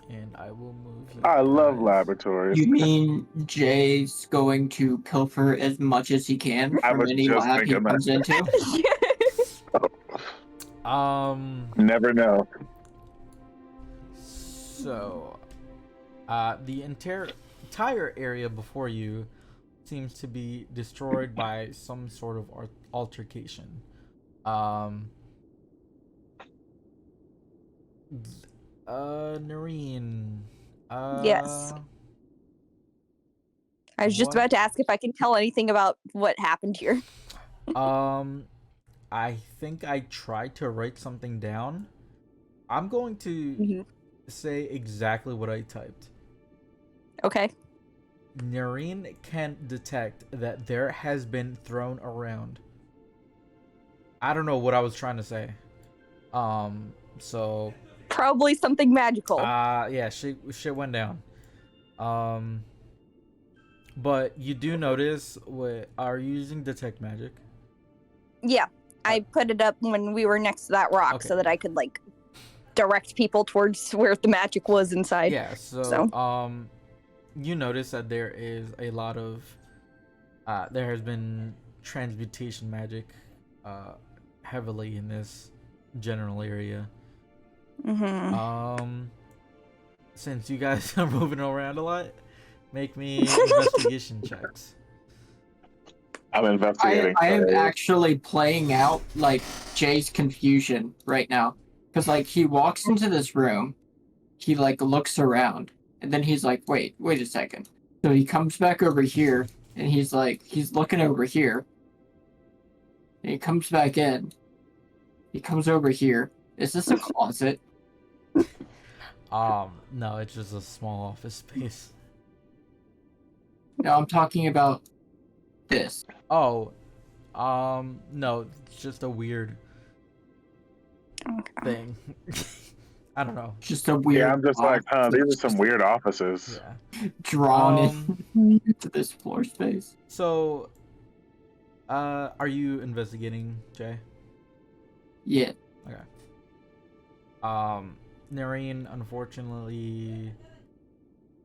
And I will move you I love guys. laboratories. You mean Jay's going to pilfer as much as he can I from was any just lab he thinking that. comes into? Never know. So, the entire area before you seems to be destroyed by some sort of altercation. Noreen. Yes. I was just What? about to ask if I can tell anything about what happened here. I think I tried to write something down. I'm going to Mhm. say exactly what I typed. Okay. Noreen can detect that there has been thrown around. I don't know what I was trying to say. So Probably something magical. yeah, shit went down. But you do notice what are you using detect magic? Yeah. I put it up when we were next to that rock Okay. so that I could like direct people towards where the magic was inside. Yeah, so you notice that there is a lot of there has been transmutation magic heavily in this general area. Mm-hmm. Since you guys are moving around a lot, make me investigation checks. I'm investigating. I am so- actually playing out like Jay's confusion right now, because like he walks into this room, he like looks around, and then he's like, wait a second. So he comes back over here, and he's like, he's looking over here, and he comes back in. He comes over here. Is this a closet? No, it's just a small office space. No, I'm talking about this. Oh, no, it's just a weird Okay. thing. I don't know. Just a weird. Yeah, I'm just like, these are some weird offices. Yeah. drawn into this floor space. So, are you investigating, Jay? Yeah. Okay. Noreen, unfortunately,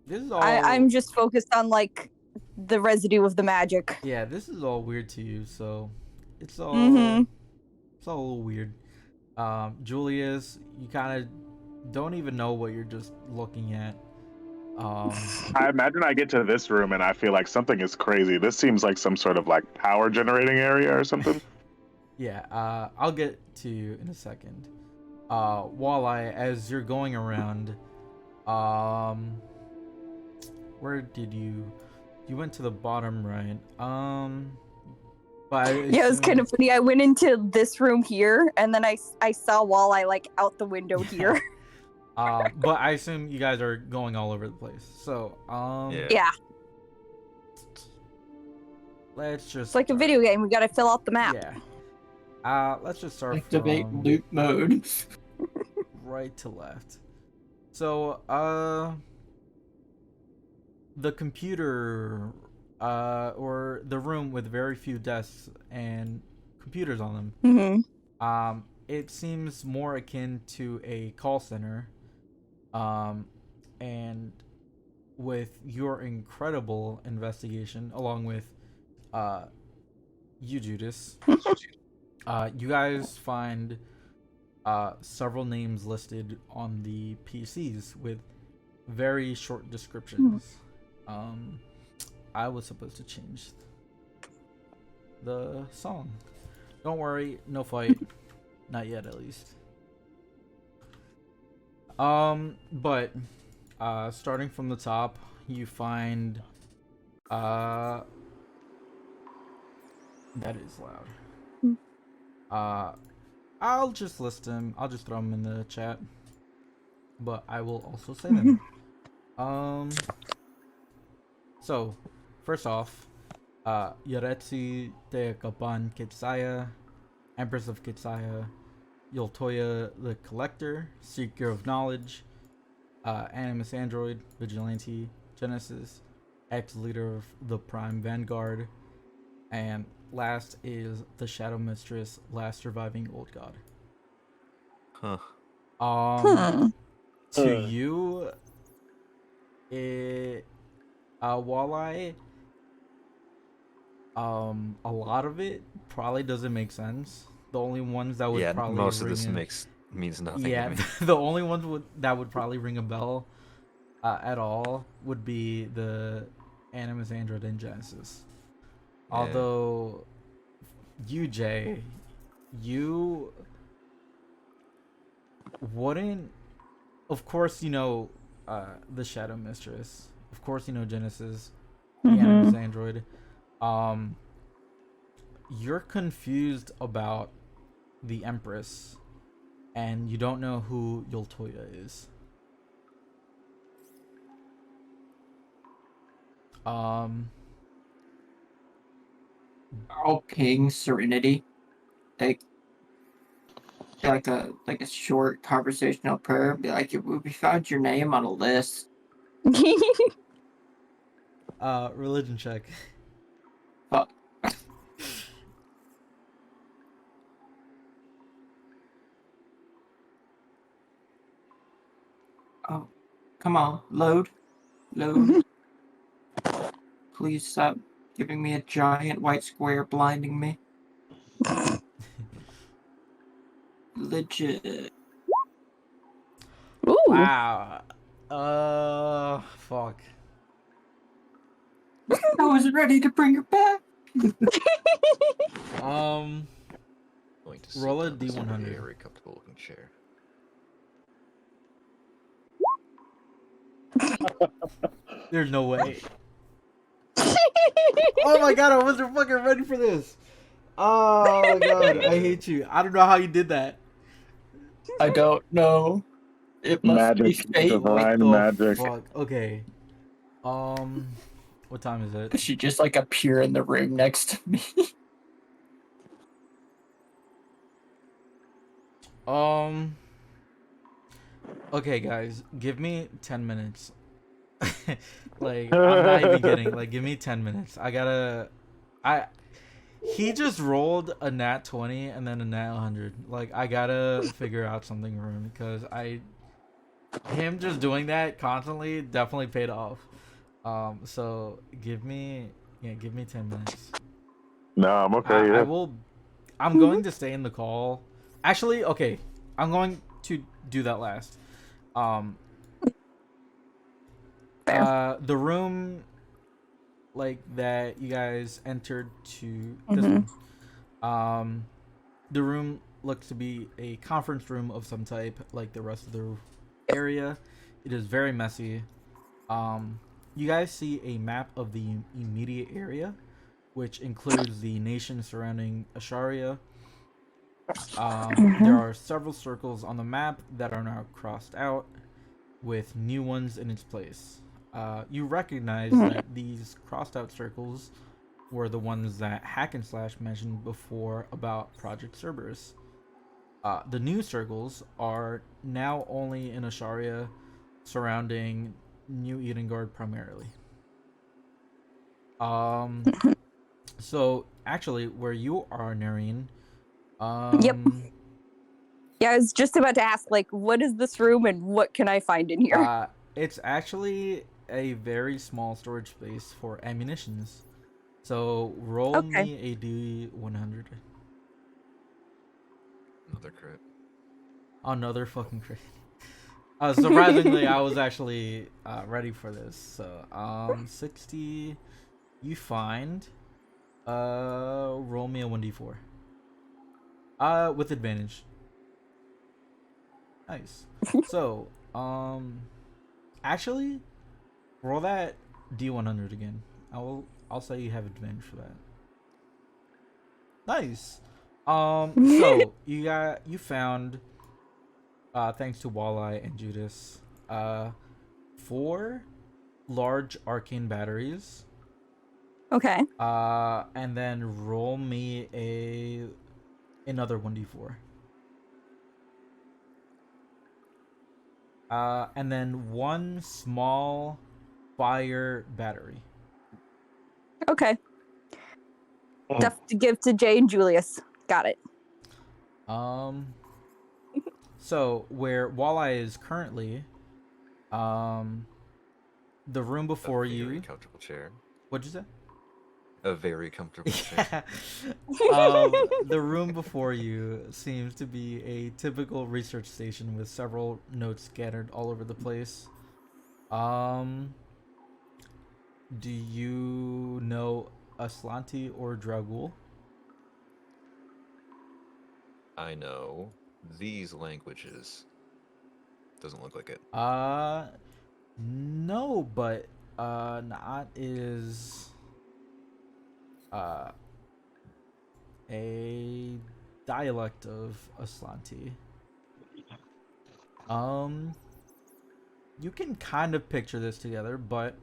this is all. I'm just focused on like the residue of the magic. Yeah, this is all weird to you, so it's all Mhm. it's all a little weird. Julius, you kind of don't even know what you're just looking at. I imagine I get to this room and I feel like something is crazy. This seems like some sort of like power generating area or something. Yeah, I'll get to you in a second. Walleye, as you're going around, where did you went to the bottom right. But Yeah, it was kind of funny. I went into this room here, and then I saw Walleye like out the window here. but I assume you guys are going all over the place. So, Yeah. Yeah, let's just it's like a video game. We gotta fill out the map. Yeah. Let's just start Activate from loop mode. right to left. So, the computer, or the room with very few desks and computers on them. Mm-hmm. It seems more akin to a call center. And with your incredible investigation, along with, you, Judas, you guys find several names listed on the PCs with very short descriptions. I was supposed to change the song. Don't worry, no fight. Not yet, at least. But starting from the top, you find that is loud. I'll just list them. I'll just throw them in the chat. But I will also say them. So, first off, Yaretsi de Gaban Kitsaya, Empress of Kitsaya, Yoltoya the Collector, Seeker of Knowledge, Animus Android, Vigilante, Genesis, ex-leader of the Prime Vanguard, and last is the Shadow Mistress, last surviving old god. Huh. To you, it, Walleye, a lot of it probably doesn't make sense. The only ones that would probably most of ring this means nothing to yeah, me. the only ones that would probably ring a bell at all would be the Animus Android and Genesis. Yeah. Although you, Jay, you wouldn't. Of course, you know the Shadow Mistress. Of course, you know Genesis. Animus android. You're confused about the Empress, and you don't know who Yoltoya is. I'll ping Serenity, like a short conversational prayer. Be like, we found your name on a list. Religion check. Fuck. Oh, come on, load. Please stop giving me a giant white square blinding me. Legit. Ooh. Wow. Fuck. I was ready to bring her back. Going to sit Roll a down in some D100. very comfortable looking chair. There's no way. Oh my god, I wasn't fucking ready for this. Oh my god, I hate you. I don't know how you did that. I don't know. It must be Magic, fate. divine The magic. fuck? Okay. What time is it? She just like appear in the room next to me. Okay, guys, give me 10 minutes. Like, I'm not even kidding. Like, give me 10 minutes. He just rolled a nat 20 and then a nat 100. Like, I gotta figure out something for him because him just doing that constantly definitely paid off. So give me 10 minutes. No, I'm okay. I Yeah. will. I'm going to stay in the call. Actually, okay. I'm going to do that last. The room, like that you guys entered to this one. The room looks to be a conference room of some type, like the rest of the area. It is very messy. You guys see a map of the immediate area, which includes the nation surrounding Asharia. There are several circles on the map that are now crossed out, with new ones in its place. You recognize that these crossed out circles were the ones that Hack and Slash mentioned before about Project Cerberus. The new circles are now only in Asharia, surrounding New Edengard primarily. So actually, where you are, Narine, Yep. Yeah, I was just about to ask, like, what is this room and what can I find in here? It's actually a very small storage space for ammunitions. So roll me a D100. Another crit. Another fucking crit. Surprisingly, I was actually ready for this. So 60. You find. Roll me a 1d4. With advantage. Nice. So actually, roll that D100 again. I'll say you have advantage for that. Nice. So you found, thanks to Walleye and Judas, 4 large arcane batteries. Okay. And then roll me another 1d4. And then 1 small fire battery. Okay. Stuff to give to Jay and Julius. Got it. So where Walleye is currently, the room before A very you. comfortable chair. What'd you say? A very comfortable chair. The room before you seems to be a typical research station with several notes scattered all over the place. Do you know Aslanti or Dragul? I know these languages. Doesn't look like it. No, but Naat is uh a dialect of Aslanti. Um, you can kind of picture this together, but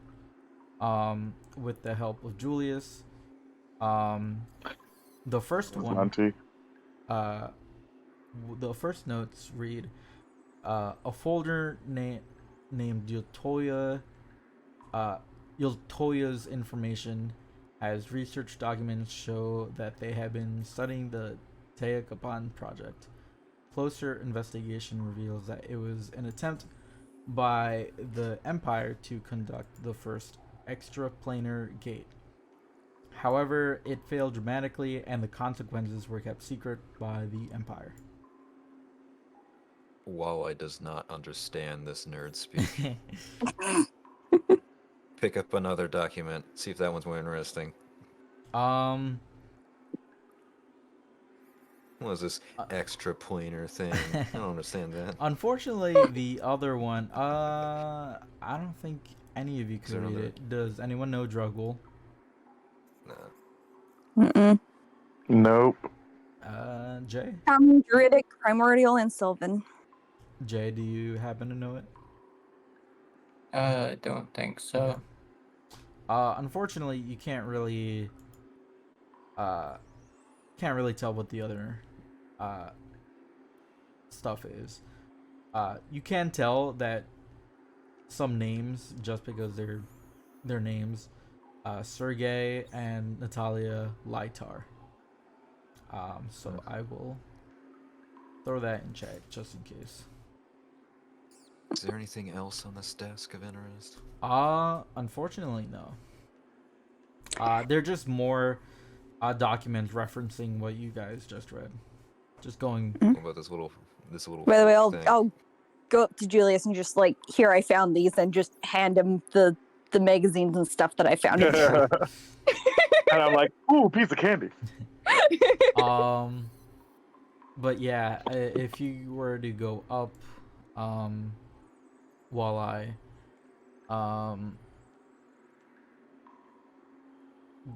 with the help of Julius, um, the first one, Auntie. uh, the first notes read, a folder named Yotoya's information as research documents show that they have been studying the Teakapan project. Closer investigation reveals that it was an attempt by the Empire to conduct the first extraplanar gate. However, it failed dramatically and the consequences were kept secret by the Empire. Walleye does not understand this nerd speak. Pick up another document. See if that one's more interesting. um What is this extra planar thing? I don't understand that. Unfortunately, the other one, I don't think any of you Is there can read another- it. Does anyone know Druggle? Nah. Mm-mm. Nope. Jay? Druidic, Primordial, and Sylvan. Jay, do you happen to know it? Don't think so. Okay. Unfortunately, you can't really tell what the other stuff is. You can tell that some names, just because they're names, Sergey and Natalia Lytar. So I will throw that in chat just in case. Is there anything else on this desk of interest? Unfortunately, no. They're just more documents referencing what you guys just read. Just going. What about this little By the way, thing? I'll go up to Julius and just like, here, I found these, and just hand him the magazines and stuff that I found in there. And I'm like, ooh, piece of candy. But yeah, if you were to go up, Walleye,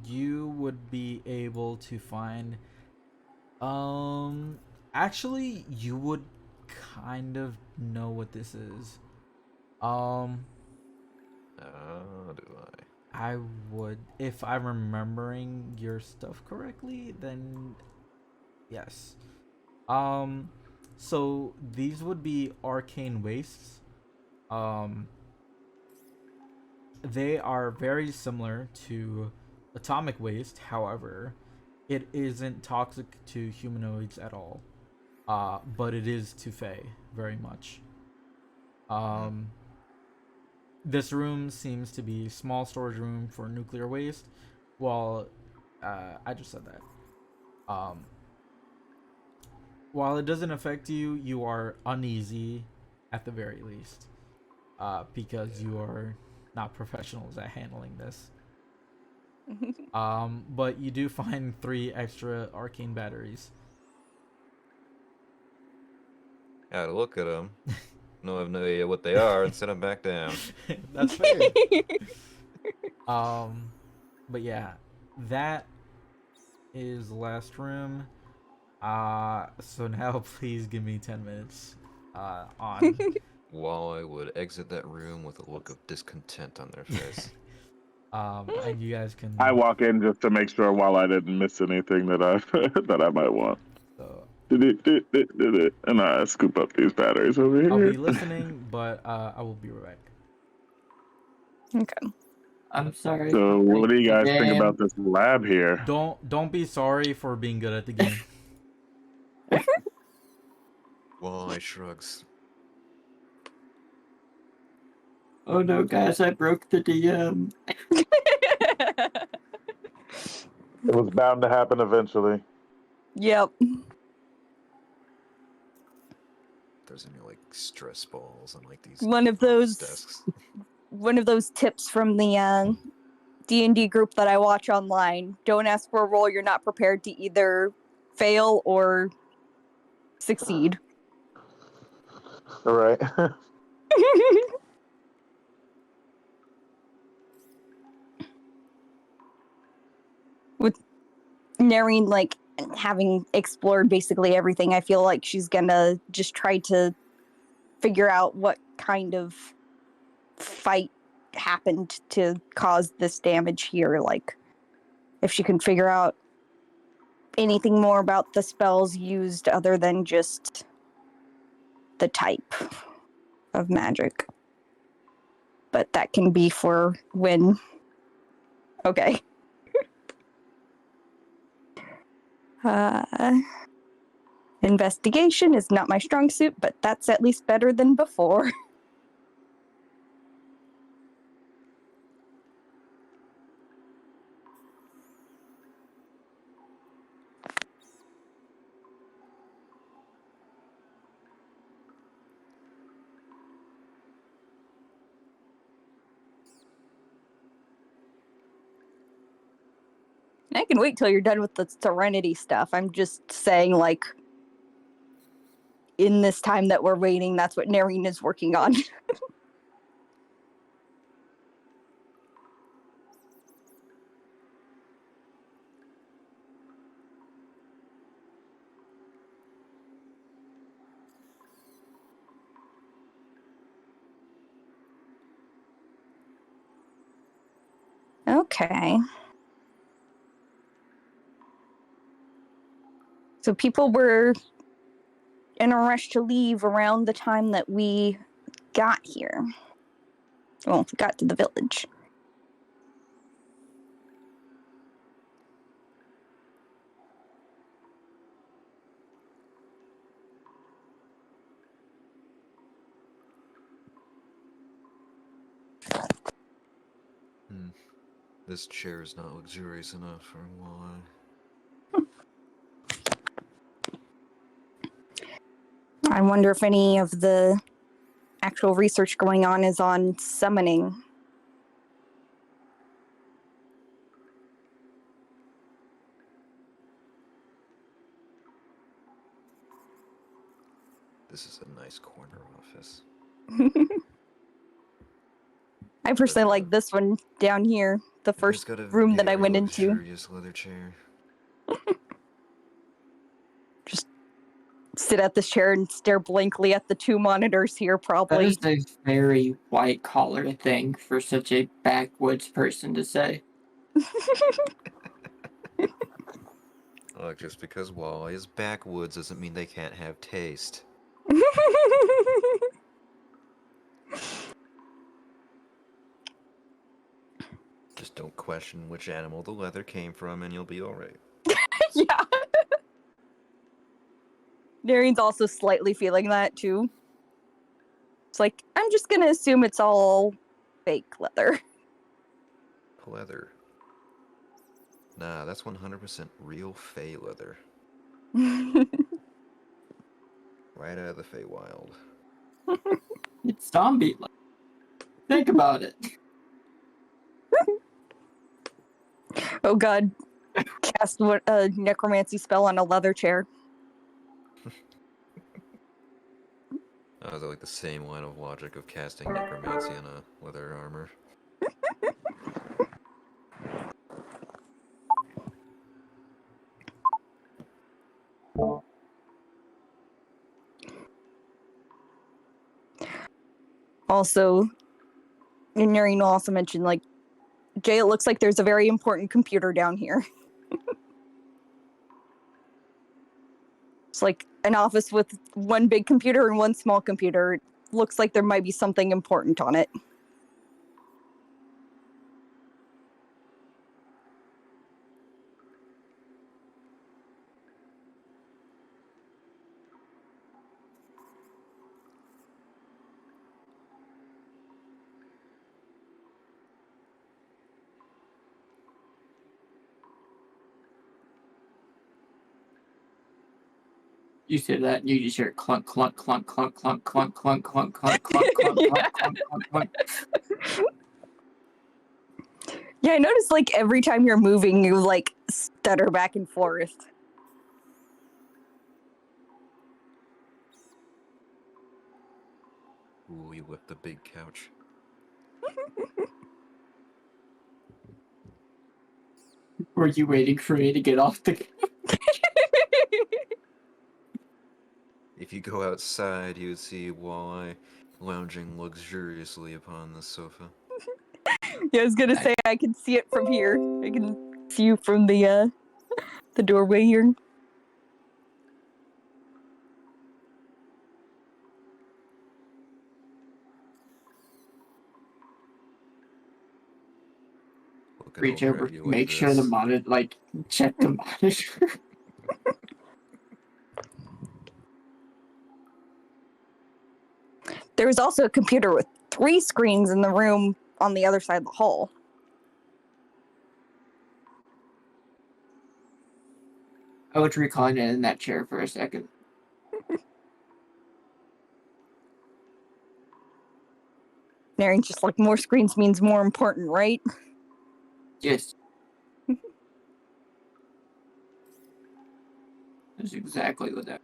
you would be able to find, actually, you would kind of know what this is. Do I would, if I'm remembering your stuff correctly, then yes. So these would be arcane wastes. They are very similar to atomic waste. However, it isn't toxic to humanoids at all. But it is to Fae very much. This room seems to be a small storage room for nuclear waste. Well, I just said that. While it doesn't affect you, you are uneasy at the very least. Because you are not professionals at handling this. But you do find 3 extra arcane batteries. Gotta look at them. No, I have no idea what they are and set them back down. That's fair. But yeah, that is the last room. So now please give me 10 minutes. On. Walleye would exit that room with a look of discontent on their face. And you guys can. I walk in just to make sure while I didn't miss anything that I that I might want. So, And I scoop up these batteries over here. I'll be listening, but I will be right back. Okay. I'm sorry. So, what do you guys think Again. about this lab here? Don't be sorry for being good at the game. Walleye shrugs. Oh no, guys, I broke the DM. It was bound to happen eventually. Yep. There's any like stress balls on like these One of those desks. one of those tips from the D&D group that I watch online. Don't ask for a roll you're not prepared to either fail or succeed. All right. With Narine, like, having explored basically everything, I feel like she's gonna just try to figure out what kind of fight happened to cause this damage here. Like, if she can figure out anything more about the spells used other than just the type of magic. But that can be for when. Okay. Investigation is not my strong suit, but that's at least better than before. I can wait till you're done with the Serenity stuff. I'm just saying, like, in this time that we're waiting, that's what Narine is working on. Okay. So people were in a rush to leave around the time that we got here. Well, got to the village. This chair is not luxurious enough for why. I wonder if any of the actual research going on is on summoning. This is a nice corner office. I personally like this one down here, the first Got a room that I very went into. luxurious leather chair. Just sit at this chair and stare blankly at the two monitors here, That probably. is a very white collar thing for such a backwoods person to say. Look, just because Wally is backwoods doesn't mean they can't have taste. Just don't question which animal the leather came from and you'll be alright. Yeah. Darian's also slightly feeling that too. It's like, I'm just gonna assume it's all fake leather. Leather. Nah, that's 100% real Fey leather. Right out of the Feywild. It's zombie. Think about it. Oh god. Cast a necromancy spell on a leather chair. That was like the same line of logic of casting necromancy on a leather armor. Also, Noreen will also mention, like, Jay, it looks like there's a very important computer down here. It's like an office with one big computer and one small computer. It looks like there might be something important on it. You say that and you just hear clunk, clunk, clunk, clunk, clunk, clunk, clunk, clunk, clunk, clunk, clunk, clunk, clunk, clunk, clunk. Yeah, I noticed, like, every time you're moving, you, like, stutter back and forth. Ooh, you whipped the big couch. Were you waiting for me to get off the... If you go outside, you would see Walleye lounging luxuriously upon the sofa. Yeah, I was gonna say I can see it from here. I can see you from the doorway here. Looking Reach over over, at you like make sure the this. monitor, like, check the monitor. There was also a computer with 3 screens in the room on the other side of the hall. I would recline in that chair for a second. Naring's just like, more screens means more important, right? Yes. That's exactly what that...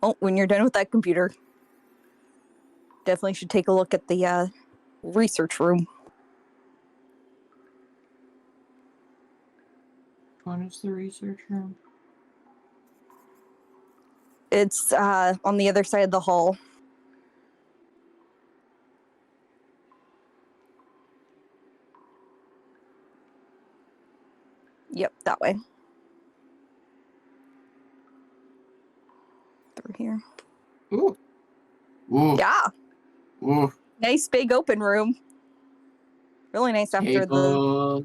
Oh, when you're done with that computer, definitely should take a look at the research room. One is the research room. It's on the other side of the hall. Yep, that way. Through here. Ooh. Ooh. Yeah, Ooh. nice big open room. Really nice after Table.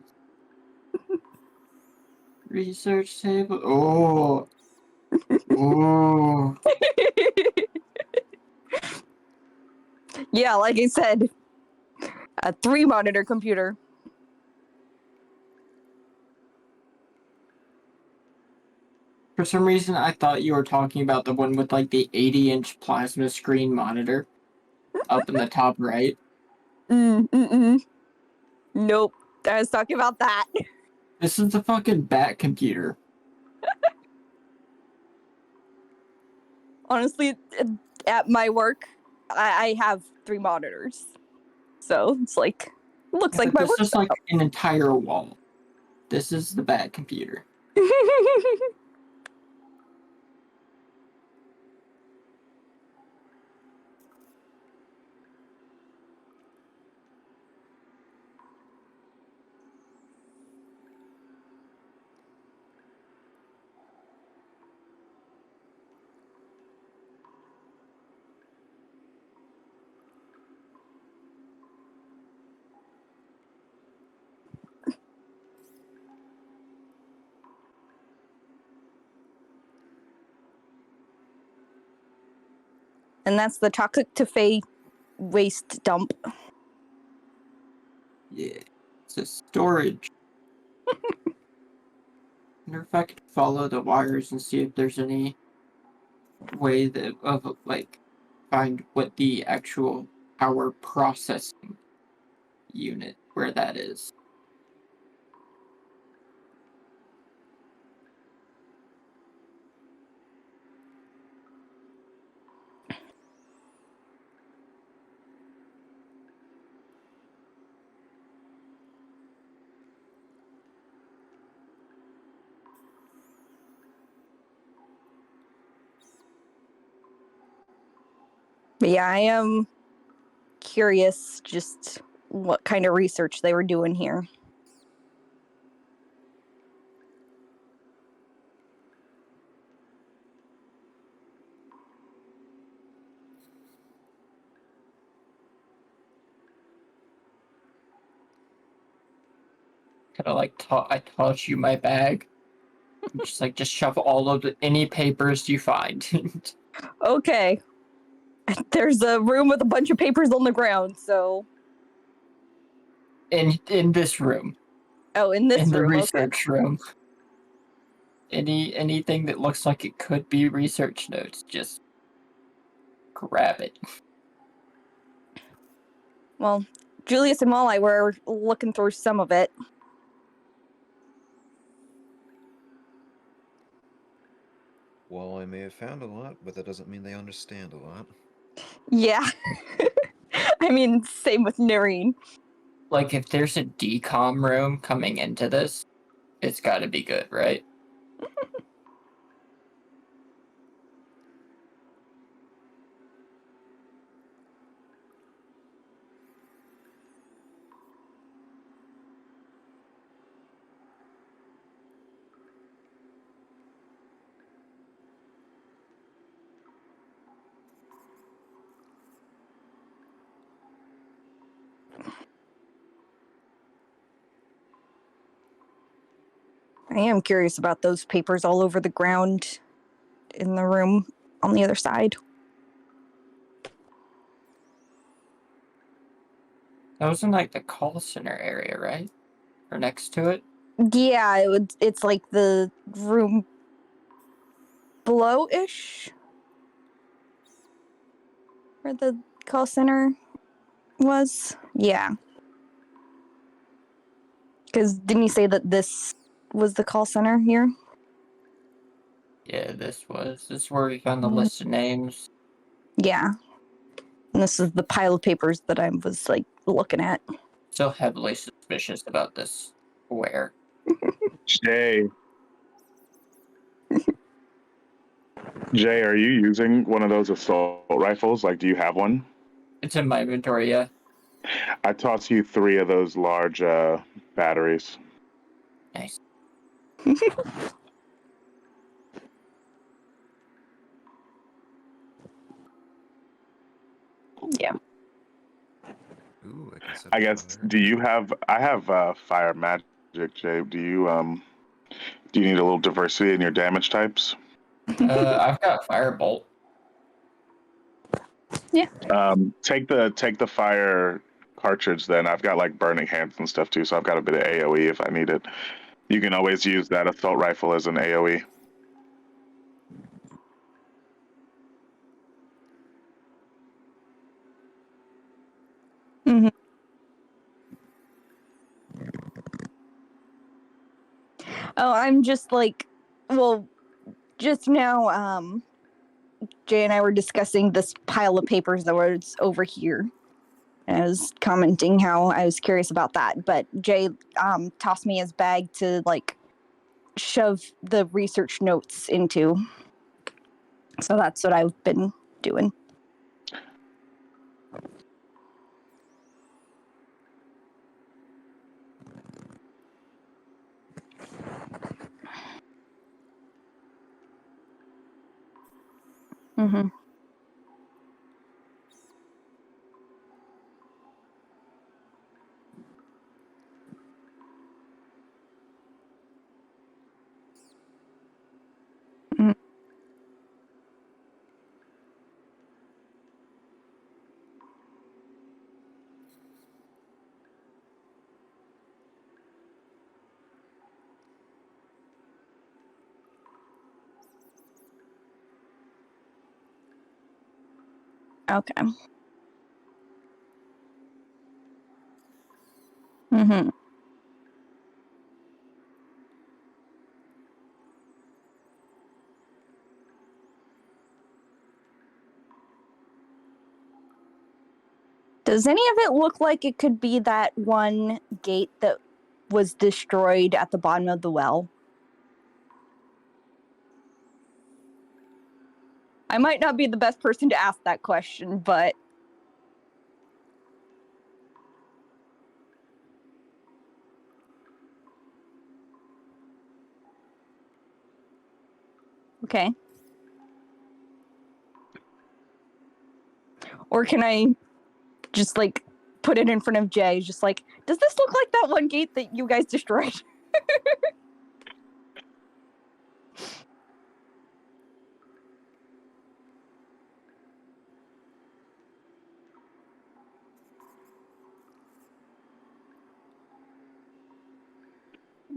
Research table. Oh. Ooh. the. Yeah, like I said, a 3-monitor computer. For some reason, I thought you were talking about the one with like the 80-inch plasma screen monitor up in the top right. Nope, I was talking about that. This is the fucking bat computer. Honestly, at my work, I have 3 monitors. So it's like, looks Yeah, like but my this work is like an entire wall. This is the bat computer. setup. And that's the toxic to Fae waste dump. Yeah. It's a storage. Wonder if I could follow the wires and see if there's any way that of like find what the actual power processing unit where that is. But yeah, I am curious just what kind of research they were doing here. Kind of like I toss you my bag. Just shove all of any papers you find. Okay. There's a room with a bunch of papers on the ground, so. in this room. Oh, in this in the room. research room. Anything that looks like it could be research notes, just grab it. Well, Julius and Walleye were looking through some of it. Well, I may have found a lot, but that doesn't mean they understand a lot. Yeah. I mean, same with Noreen. Like, if there's a decom room coming into this, it's got to be good, right? I am curious about those papers all over the ground in the room on the other side. That was in, like, the call center area, right? Or next to it? Yeah, it's like the room below-ish where the call center was. Yeah. Because didn't you say that this was the call center here? Yeah, this is where we found the list of names. Yeah. And this is the pile of papers that I was, like, looking at. Still heavily suspicious about this. Where? Jay. Jay, are you using one of those assault rifles? Like, do you have one? It's in my inventory, yeah. I toss you 3 of those large batteries. Nice. Yeah. Ooh, I can set I a guess. fire. Do you have? I have fire magic, Jay. Do you need a little diversity in your damage types? I've got firebolt. Take the fire cartridge. Then I've got like burning hands and stuff too, so I've got a bit of AOE if I need it. You can always use that assault rifle as an AOE. Mm-hmm. Oh, I'm just like, well, just now, Jay and I were discussing this pile of papers that was over here. And I was commenting how I was curious about that, but Jay tossed me his bag to like shove the research notes into. So that's what I've been doing. Mm-hmm. Mm-hmm. Okay. Mm-hmm. Does any of it look like it could be that one gate that was destroyed at the bottom of the well? I might not be the best person to ask that question, but okay. Or can I just like put it in front of Jay, just like, does this look like that one gate that you guys destroyed?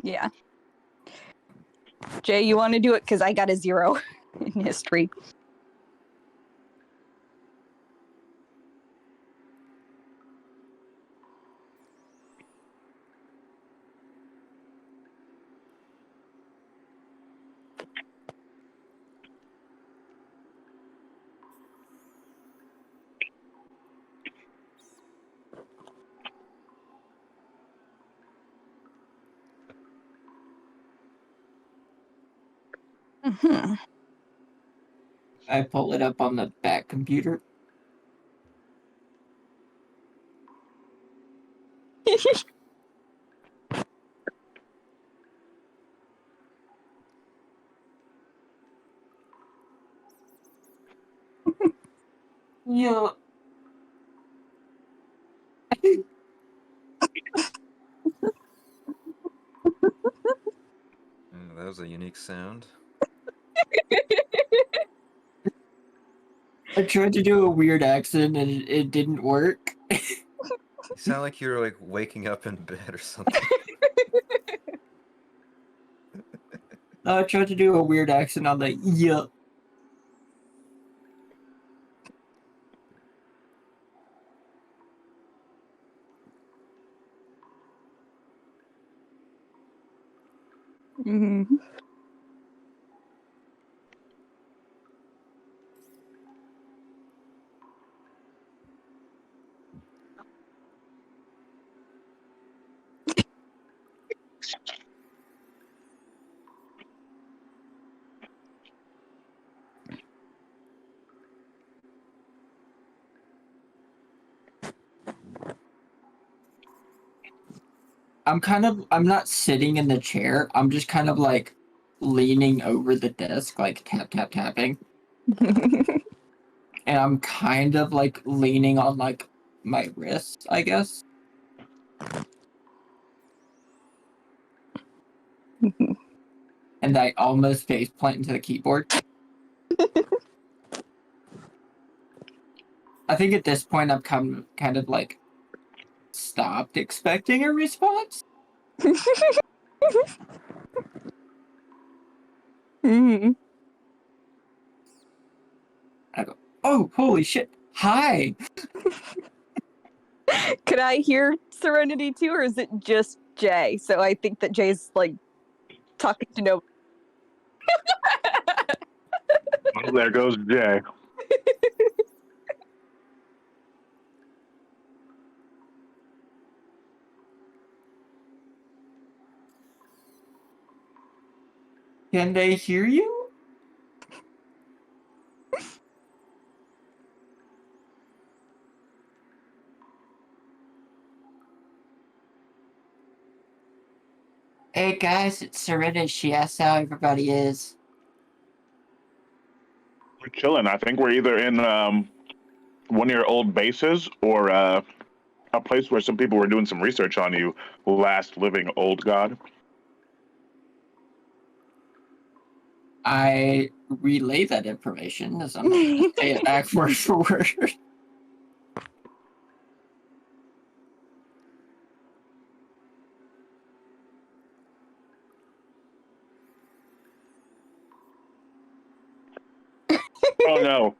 Yeah. Jay, you want to do it? Because I got a 0 in history. Hmm. I pull it up on the back computer. Yeah. That was a unique sound. I tried to do a weird accent and it didn't work. You sound like you're like waking up in bed or something. I tried to do a weird accent on the yeah. Mm-hmm. I'm not sitting in the chair. I'm just kind of like leaning over the desk, like tap tap tapping. And I'm kind of like leaning on like my wrist, I guess. And I almost face plant into the keyboard. I think at this point I've kind of like stopped expecting a response. Mm-hmm. I go, oh, holy shit. Hi. Could I hear Serenity too, or is it just Jay? So I think that Jay's like talking to no. Oh, there goes Jay. Can they hear you? Hey guys, it's Serenity. She asked how everybody is. We're chilling. I think we're either in one of your old bases or a place where some people were doing some research on you, last living old god. I relay that information as I'm say it back word for word. Oh no.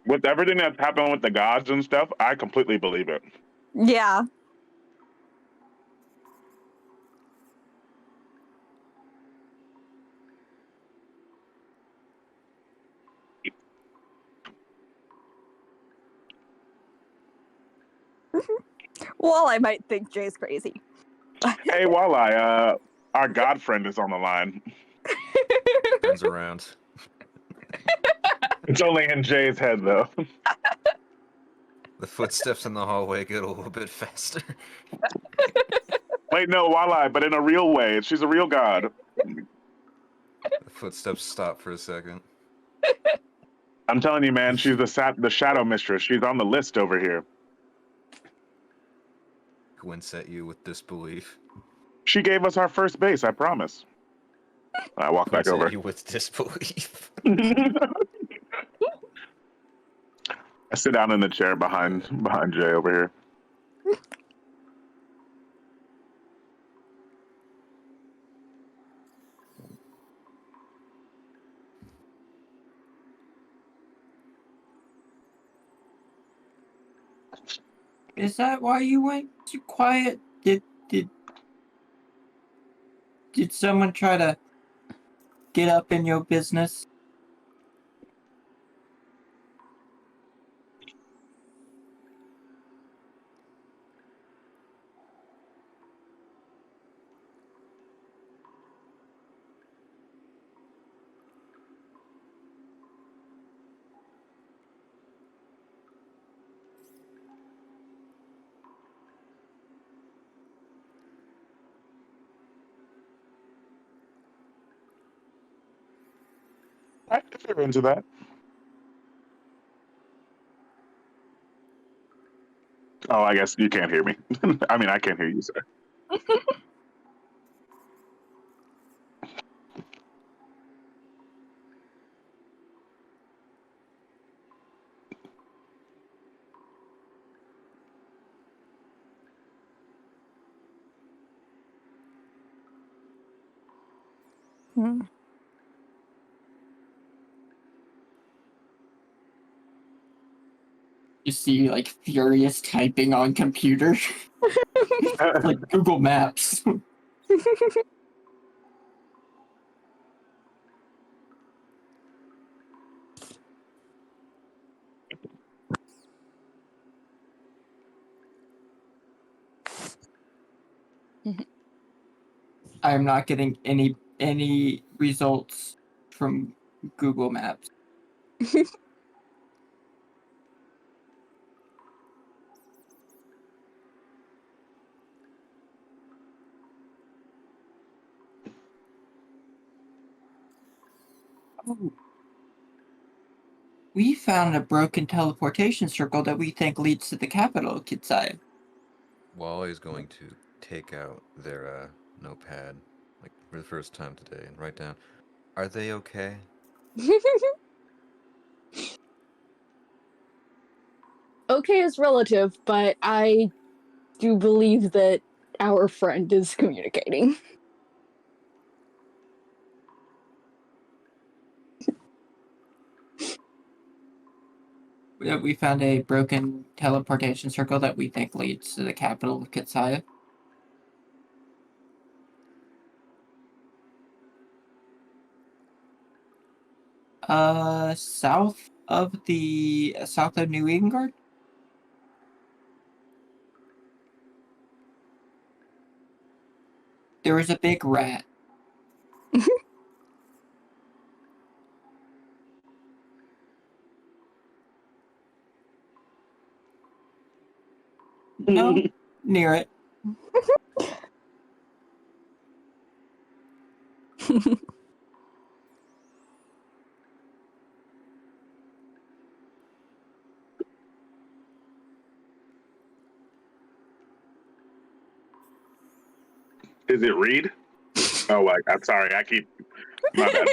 With everything that's happened with the gods and stuff, I completely believe it. Yeah. Well, I might think Jay's crazy. Hey, Walleye, our god friend is on the line. Turns around. It's only in Jay's head, though. The footsteps in the hallway get a little bit faster. Wait, no, Walleye, but in a real way. She's a real god. The footsteps stop for a second. I'm telling you, man, she's the shadow mistress. She's on the list over here. Wince at you with disbelief. She gave us our first base, I promise. I walk back Wince over. at you with disbelief. I sit down in the chair behind Jay over here. Is that why you went too quiet? Did someone try to get up in your business? You're into that. Oh, I guess you can't hear me. I mean, I can't hear you, sir. Hmm. You see, like, furious typing on computer. Like Google Maps. I am not getting any results from Google Maps. Oh. We found a broken teleportation circle that we think leads to the capital, Kitsai. Wally's going to take out their notepad, like for the first time today, and write down, "Are they okay?" Okay is relative, but I do believe that our friend is communicating. We found a broken teleportation circle that we think leads to the capital of Kitsaya. South of New Edengard. There was a big rat. No, near it. Is it Reed? Oh, I'm sorry. I keep. My bad.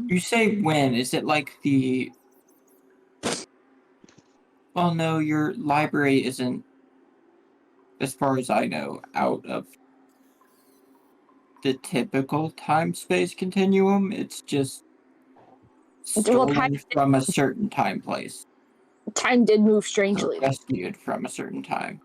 You say when? Is it like the... Well, no, your library isn't, as far as I know, out of the typical time-space continuum. It's just Well, stolen from a certain time place. time did move Or strangely. rescued from a certain time.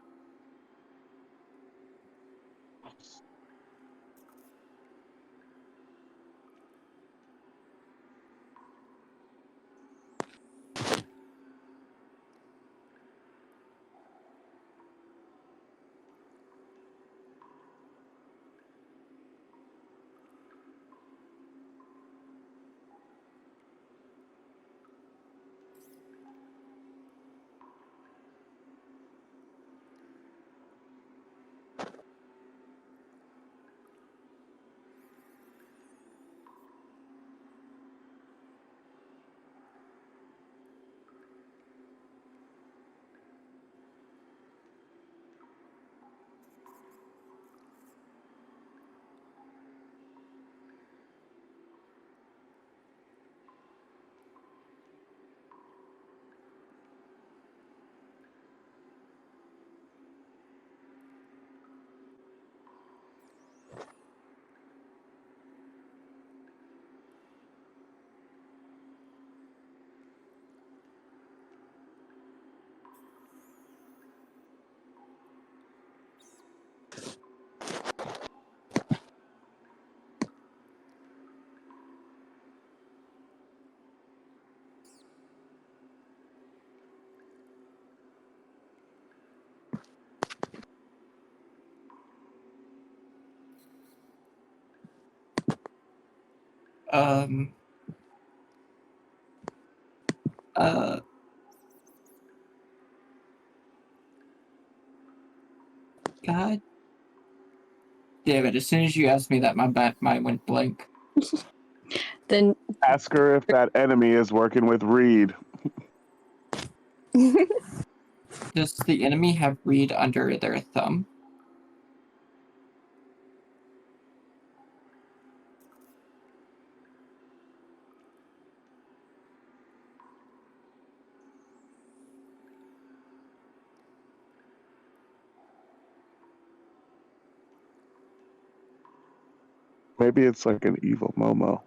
Um. God damn it! As soon as you asked me that, my mind went blank. Then Ask her if that enemy is working with Reed. Does the enemy have Reed under their thumb? Maybe it's like an evil Momo.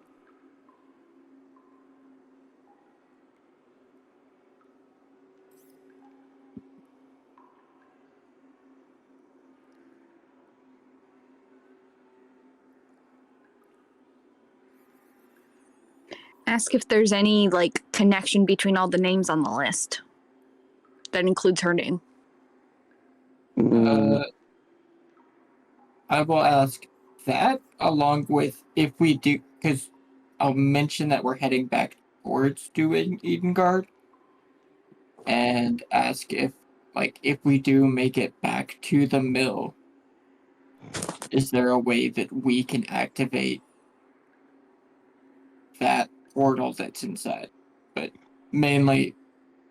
Ask if there's any like connection between all the names on the list. That includes her name. I will ask that along with if we do, because I'll mention that we're heading back towards doing Edengard, and ask if we do make it back to the mill, is there a way that we can activate that portal that's inside? But mainly,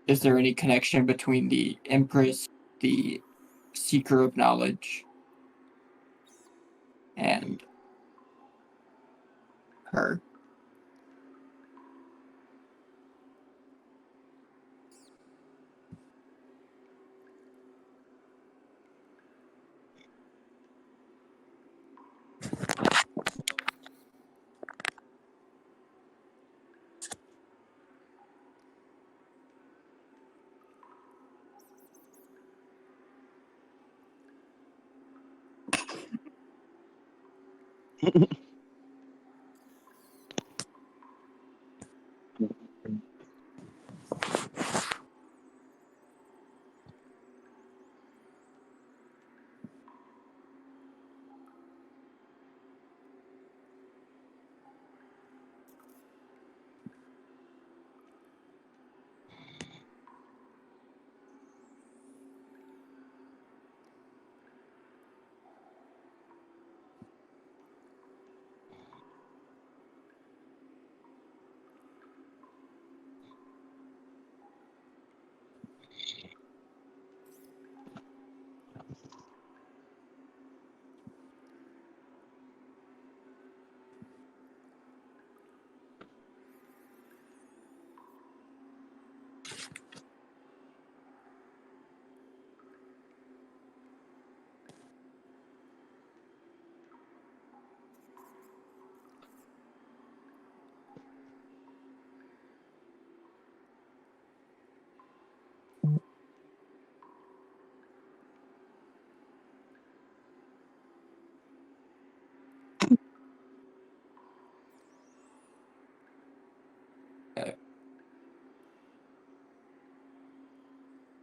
is there any connection between the Empress, the Seeker of Knowledge, and her?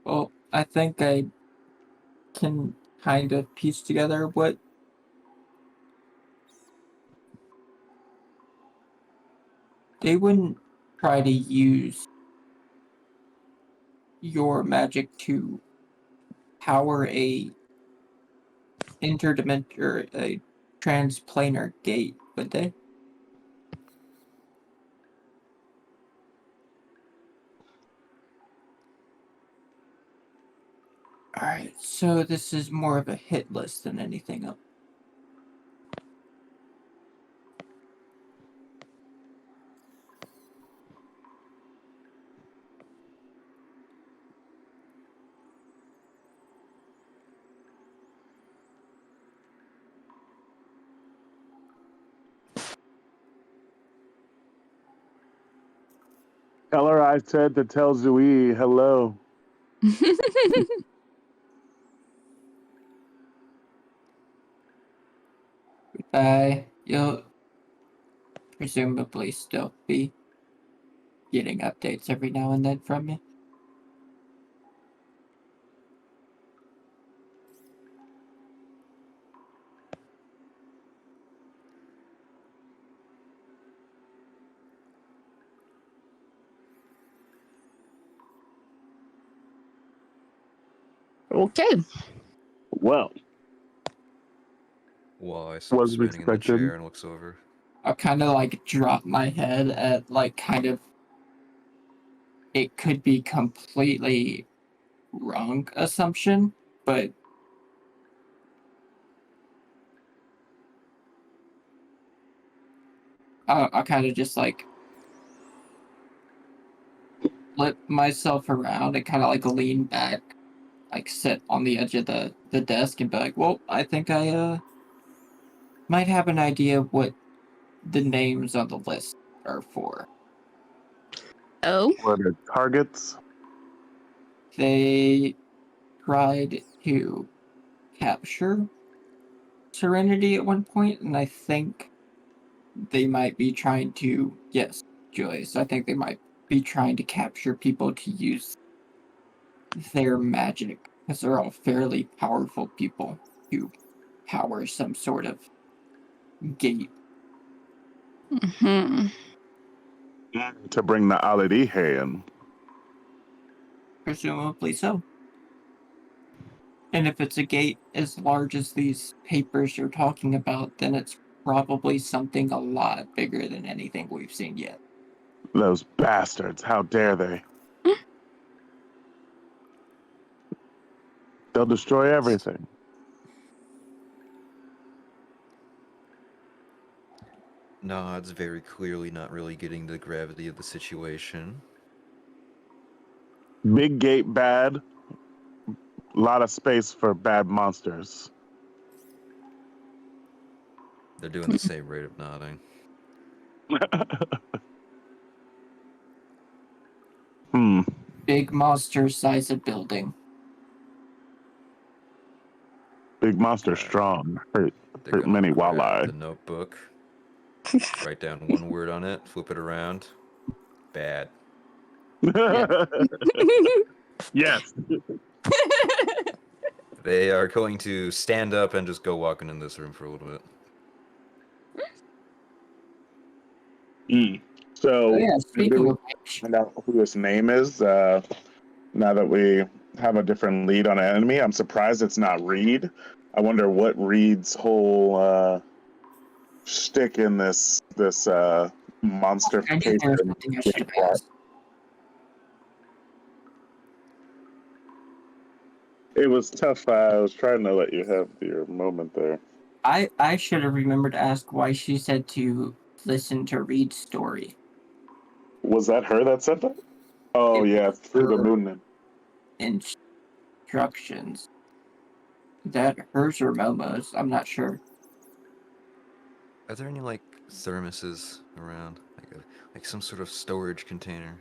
Well, I think I can kind of piece together what they wouldn't try to use your magic to power a interdimensional or a transplanar gate, would they? Alright, so this is more of a hit list than anything else. Tell her I said to tell Zui hello. You'll presumably still be getting updates every now and then from me. Okay. Well, While I stop wasn't spinning in the expected. chair and looks over. I'll kind of like drop my head at like kind of it could be completely wrong assumption, but I'll kind of just like flip myself around and kind of like lean back, like sit on the edge of the desk and be like, well, I think I might have an idea what the names on the list are for. Oh. What are targets? They tried to capture Serenity at one point, and I think they might be trying to, yes, Joyce, I think they might be trying to capture people to use their magic, because they're all fairly powerful people to power some sort of gate. Hmm. To bring the Aladihe in. Presumably so. And if it's a gate as large as these papers you're talking about, then it's probably something a lot bigger than anything we've seen yet. Those bastards, how dare they? They'll destroy everything. Nods, very clearly not really getting the gravity of the situation. Big gate bad. Lot of space for bad monsters. They're doing the same rate of nodding. Hmm. Big monster size of building. Big monster Alright. strong. They're Hurt gonna many grab walleye. the notebook, write down one word on it, flip it around. Bad. Yes. They are going to stand up and just go walking in this room for a little bit. So, Oh, yeah, speaking do of which, we know who this name is? Now that we have a different lead on an enemy, I'm surprised it's not Reed. I wonder what Reed's whole shtick in this I knew there was monster-facing something I should have plot. asked. It was tough. I was trying to let you have your moment there. I should have remembered to ask why she said to listen to Reed's story. Was that her that said that? Oh, It yeah, was through the her moon. instructions. Is that hers or Momo's? I'm not sure. Are there any like thermoses around? Like some sort of storage container?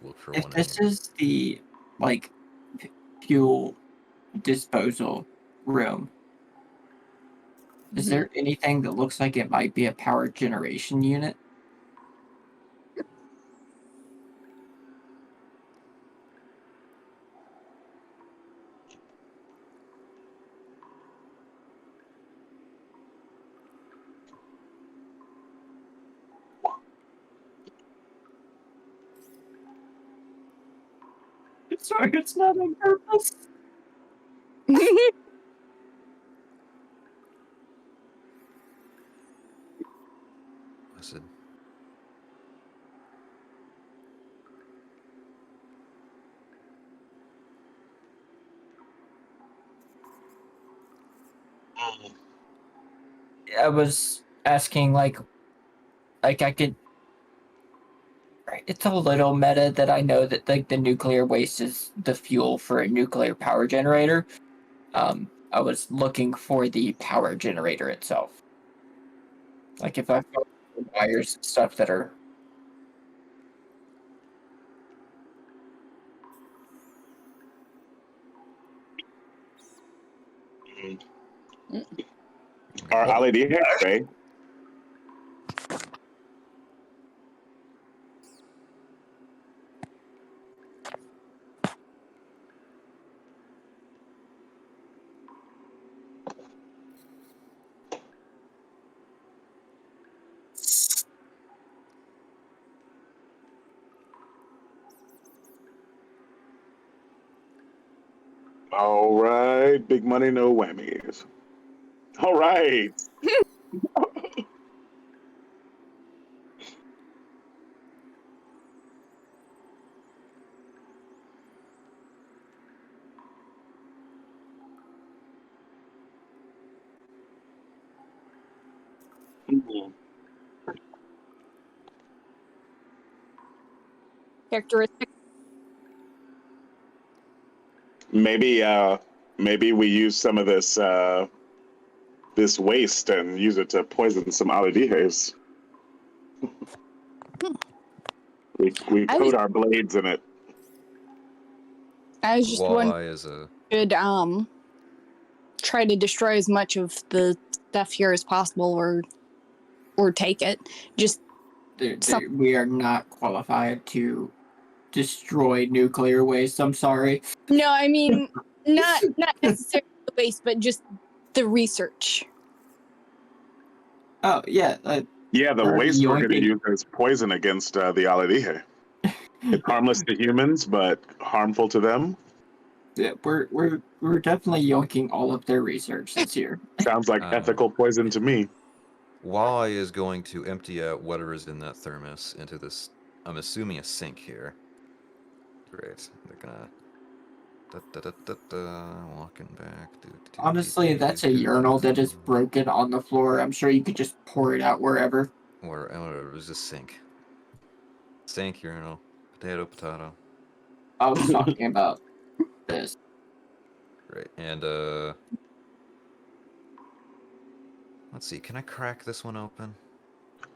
Look for If one this anyway. is the like fuel disposal room, is there anything that looks like it might be a power generation unit? Sorry, it's not on purpose. I said, I was asking like I could. Right, it's a little meta that I know that like the nuclear waste is the fuel for a nuclear power generator. I was looking for the power generator itself. Like if I found wires and stuff that are Our LED X-ray. All right, big money, no whammies. All right. Mhm. Characteristic. Maybe we use some of this waste and use it to poison some alidehes. We I was coat our blades in it. I was just wondering Walleye is a if we should try to destroy as much of the stuff here as possible, or take it. Just We are not qualified to destroy nuclear waste. I'm sorry. no, I mean not necessarily the waste, but just the research. Oh yeah, Yeah, the already waste we're going to yoinking. use as poison against the alidehe. It's harmless to humans, but harmful to them. Yeah, we're definitely yoinking all of their research this year. Sounds like Um, ethical poison to me. Walleye is going to empty out whatever is in that thermos into this. I'm assuming a sink here. Great. They're gonna. Walking back. Honestly, that's a urinal that is broken on the floor. I'm sure you could just pour it out wherever. Or it was a sink. Sink, urinal, potato. I was talking about this. Great. And let's see. Can I crack this one open?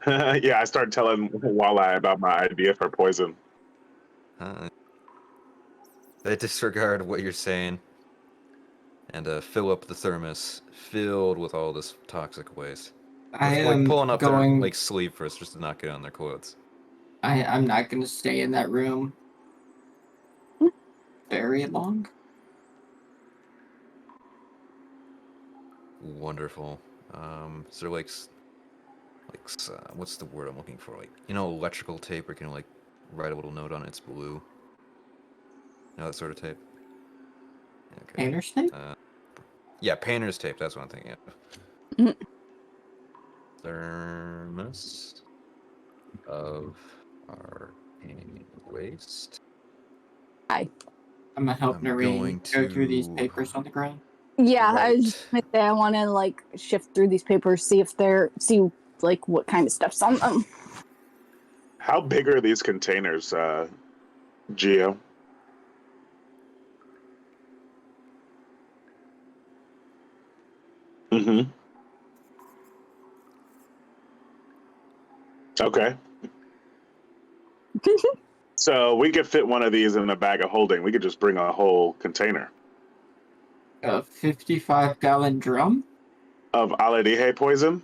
Yeah, I started telling Walleye about my idea for poison. I disregard what you're saying. And fill up the thermos filled with all this toxic waste. I With, like am pulling up their going. like sleeve first, just to not get on their clothes. I'm not going to stay in that room very long. Wonderful. Is there what's the word I'm looking for? Like, electrical tape where you can like write a little note on it, it's blue. That sort of tape. Okay. Painter's tape? Yeah, painter's tape. That's what I'm thinking of. Mhm. Thermos of arcane waste. Hi. I'm gonna help I'm Noreen going go through these to- papers on the ground. Yeah, I was Right. just gonna say I want to like shift through these papers, see like what kind of stuff's on them. How big are these containers, Geo? Mm-hmm. Okay. So we could fit one of these in a bag of holding. We could just bring a whole container A 55-gallon drum? of alidehe poison.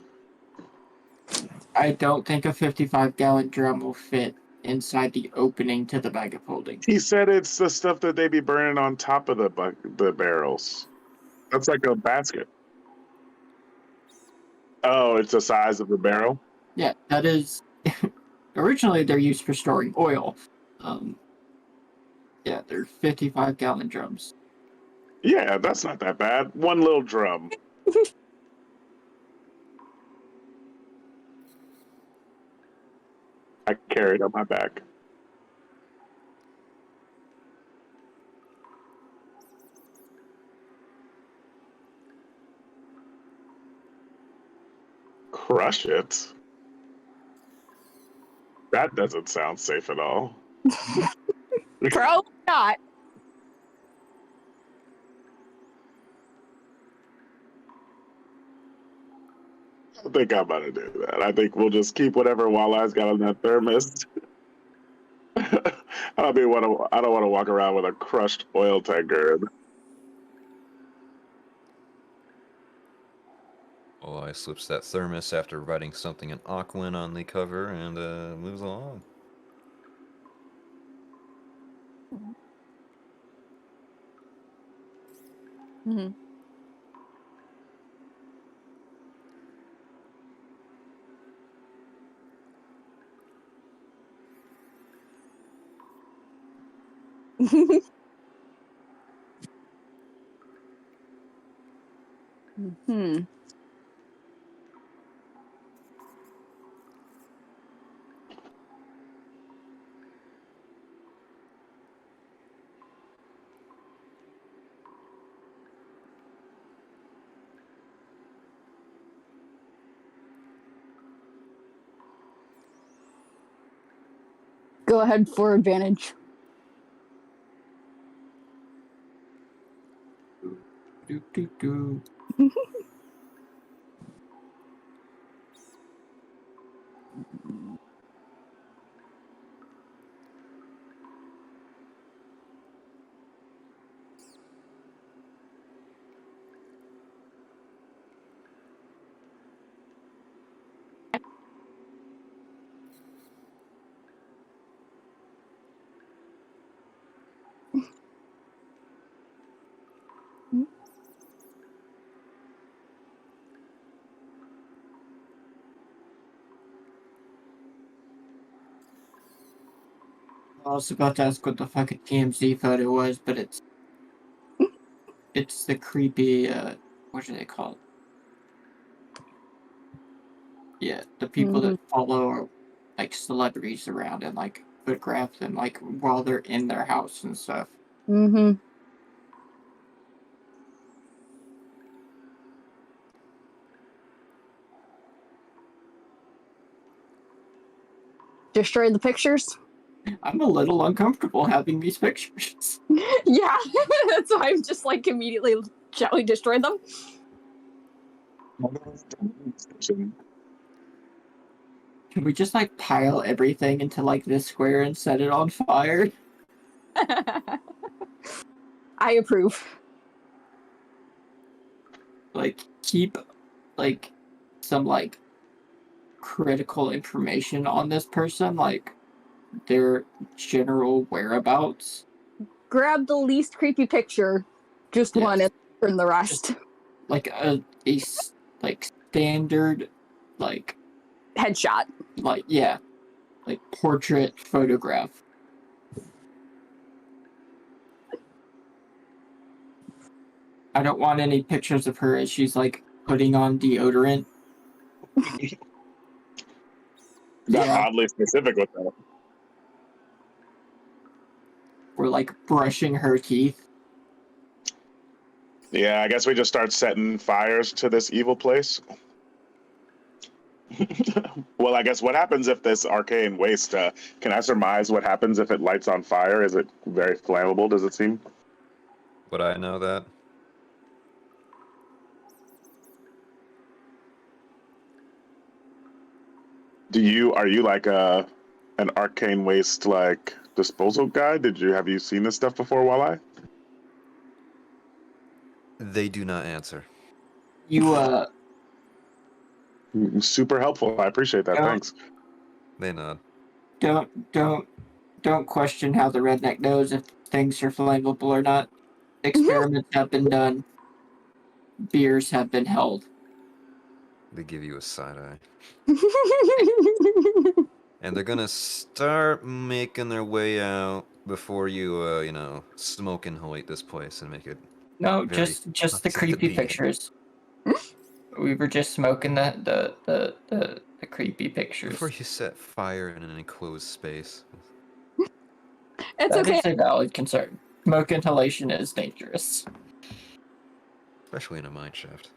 I don't think a 55-gallon drum will fit inside the opening to the bag of holding. He said it's the stuff that they be burning on top of the barrels. That's like a basket. Oh, it's the size of the barrel. Yeah, that is. Originally, they're used for storing oil. Yeah, they're 55-gallon drums. Yeah, that's not that bad. One little drum. I carry it on my back. Crush it. That doesn't sound safe at all. Probably not. I don't think I'm about to do that. I think we'll just keep whatever Walleye's got on that thermos. I don't want to walk around with a crushed oil tanker. I slips that thermos after writing something in Aquan on the cover and moves along. Mm-hmm. Hmm. Go ahead for advantage. Do. I was about to ask what the fucking TMZ photo was, but it's the creepy what are they called? Yeah, the people that follow like celebrities around and like photograph them like while they're in their house and stuff. Mm-hmm. Destroy the pictures? I'm a little uncomfortable having these pictures. Yeah, that's why I'm just like immediately, shall we destroy them? Can we just like pile everything into like this square and set it on fire? I approve. Like keep like some like critical information on this person, like their general whereabouts. Grab the least creepy picture, just Yes. one, and burn the rest. Like a like standard like Headshot. like yeah, like portrait photograph. I don't want any pictures of her as she's like putting on deodorant. Got Yeah. oddly specific with that. Or like brushing her teeth. Yeah, I guess we just start setting fires to this evil place. Well, I guess what happens if this arcane waste? Can I surmise what happens if it lights on fire? Is it very flammable? Does it seem? Would I know that? Are you like an arcane waste like disposal guy? Have you seen this stuff before, Walleye? They do not answer. You Super helpful. I appreciate that. Yeah. Thanks. They nod. don't question how the redneck knows if things are flammable or not. Experiments have been done. Beers have been held. They give you a side eye. And they're gonna start making their way out before you, smoke inhalate this place and make it. No, Very just the toxic to creepy be in. pictures. We were just smoking the creepy pictures. Before you set fire in an enclosed space. It's That okay. is a valid concern. Smoke inhalation is dangerous. Especially in a mine shaft.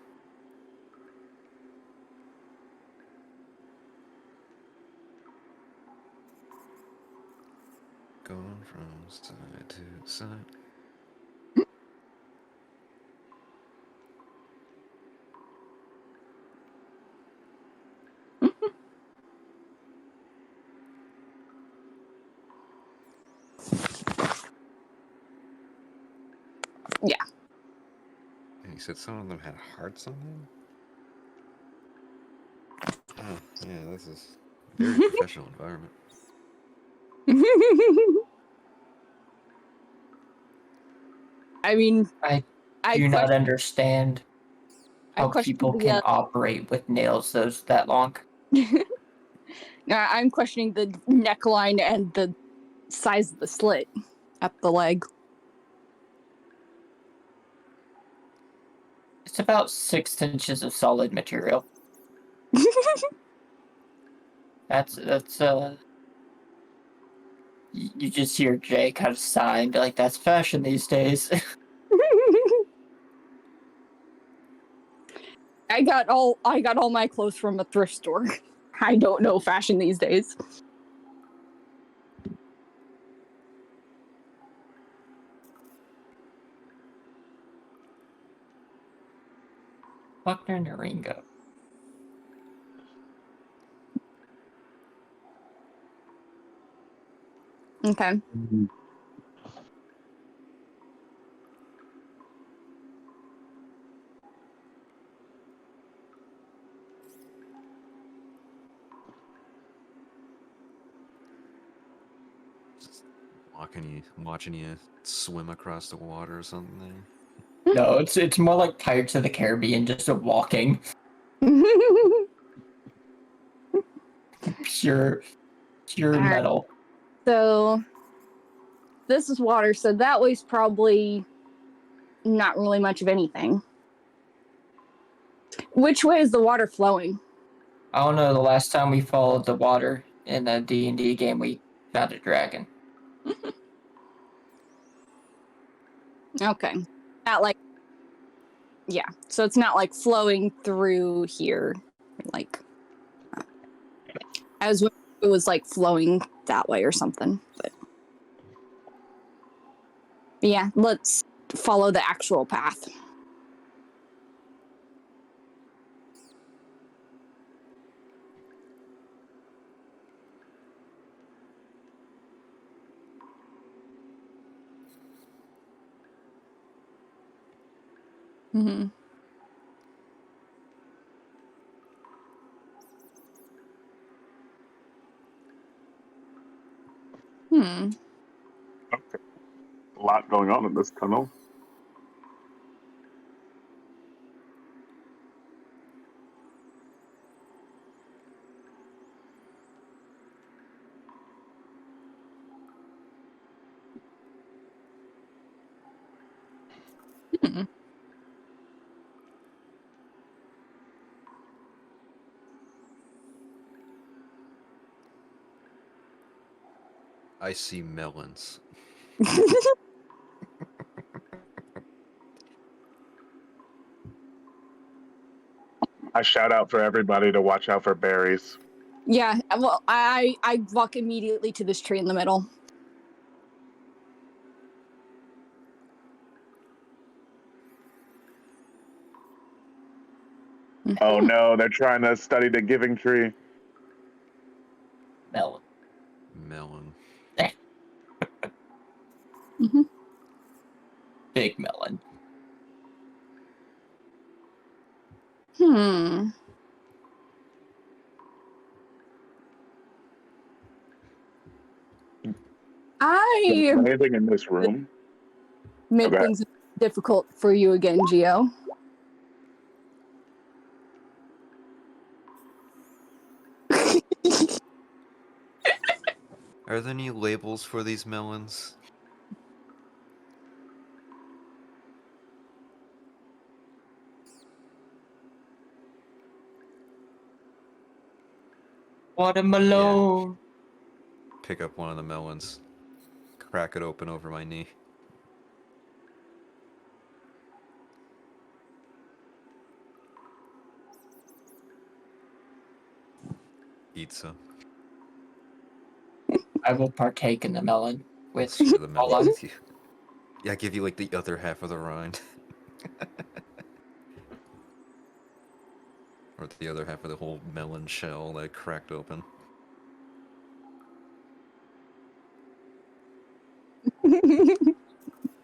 Going from side to side. Yeah. And you said some of them had hearts on them? Oh, yeah, this is a very professional environment. I mean, I I do not question, understand I how question people the, can operate with nails that long. I'm questioning the neckline and the size of the slit at the leg. It's about 6 inches of solid material. That's you just hear Jay kind of sigh and be like, "That's fashion these days." I got all my clothes from a thrift store. I don't know fashion these days. Buckner and Ringo. Okay. Just watching you swim across the water or something. No, it's more like Pirates of the Caribbean, just a walking pure Alright. metal. So this is water, so that way's probably not really much of anything. Which way is the water flowing? I don't know. The last time we followed the water in a D&D game, we found a dragon. Okay. Not like, yeah. So it's not like flowing through here. Like, I was wondering if it was like flowing that way or something. But yeah, let's follow the actual path. Mm-hmm. Hmm. Okay. A lot going on in this tunnel. Hmm. I see melons. I shout out for everybody to watch out for berries. Yeah, well, I walk immediately to this tree in the middle. Oh no, they're trying to study the giving tree. Melon. Melon. Mm-hmm. Big melon. Hmm. I Anything in this room? made Okay. things difficult for you again, Geo. Are there any labels for these melons? Watermelon. Pick up one of the melons, crack it open over my knee. Eat some. I will partake in the melon I'll with share the melon Paula. with you. Yeah, I give you like the other half of the rind. Or the other half of the whole melon shell that I cracked open.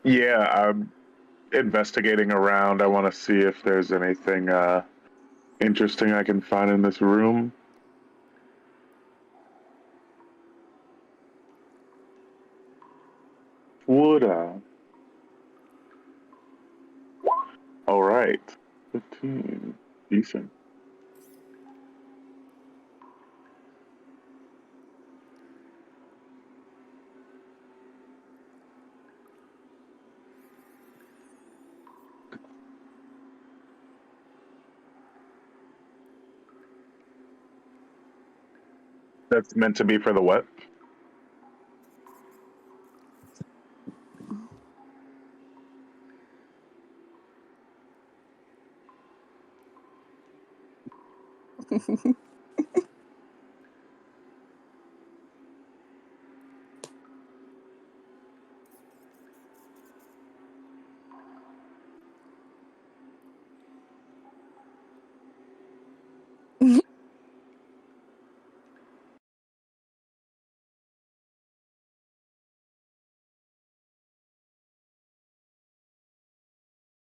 Yeah, I'm investigating around. I want to see if there's anything interesting I can find in this room. Would all right. 15. Decent. That's meant to be for the what?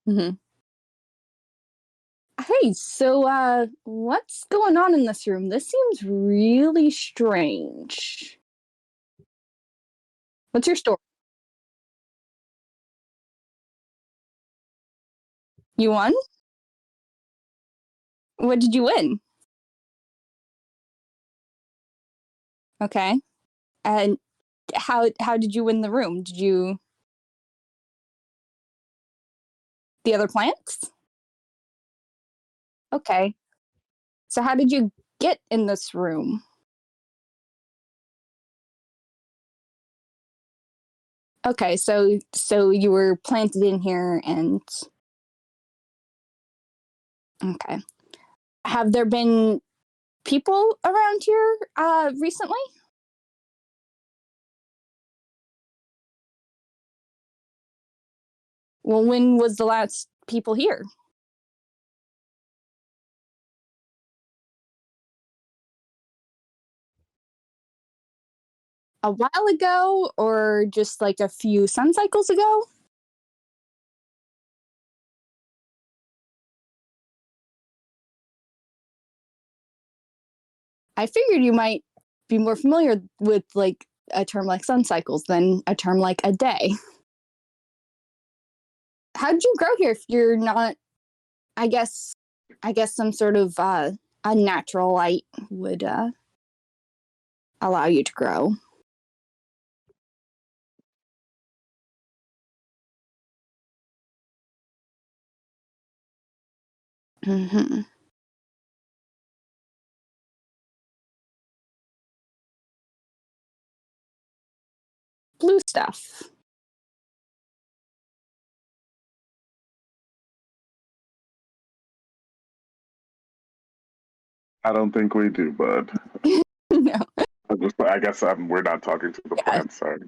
Hmm. Hey, so what's going on in this room? This seems really strange. What's your story? You won? What did you win? Okay. And how did you win the room? Did you the other plants? Okay. So how did you get in this room? Okay, so you were planted in here and okay. Have there been people around here recently? Well, when was the last people here? A while ago or just like a few sun cycles ago? I figured you might be more familiar with like a term like sun cycles than a term like a day. How did you grow here if you're not I guess some sort of unnatural light would allow you to grow. Hmm. Blue stuff. I don't think we do, bud. No. I guess we're not talking to the plants. Sorry.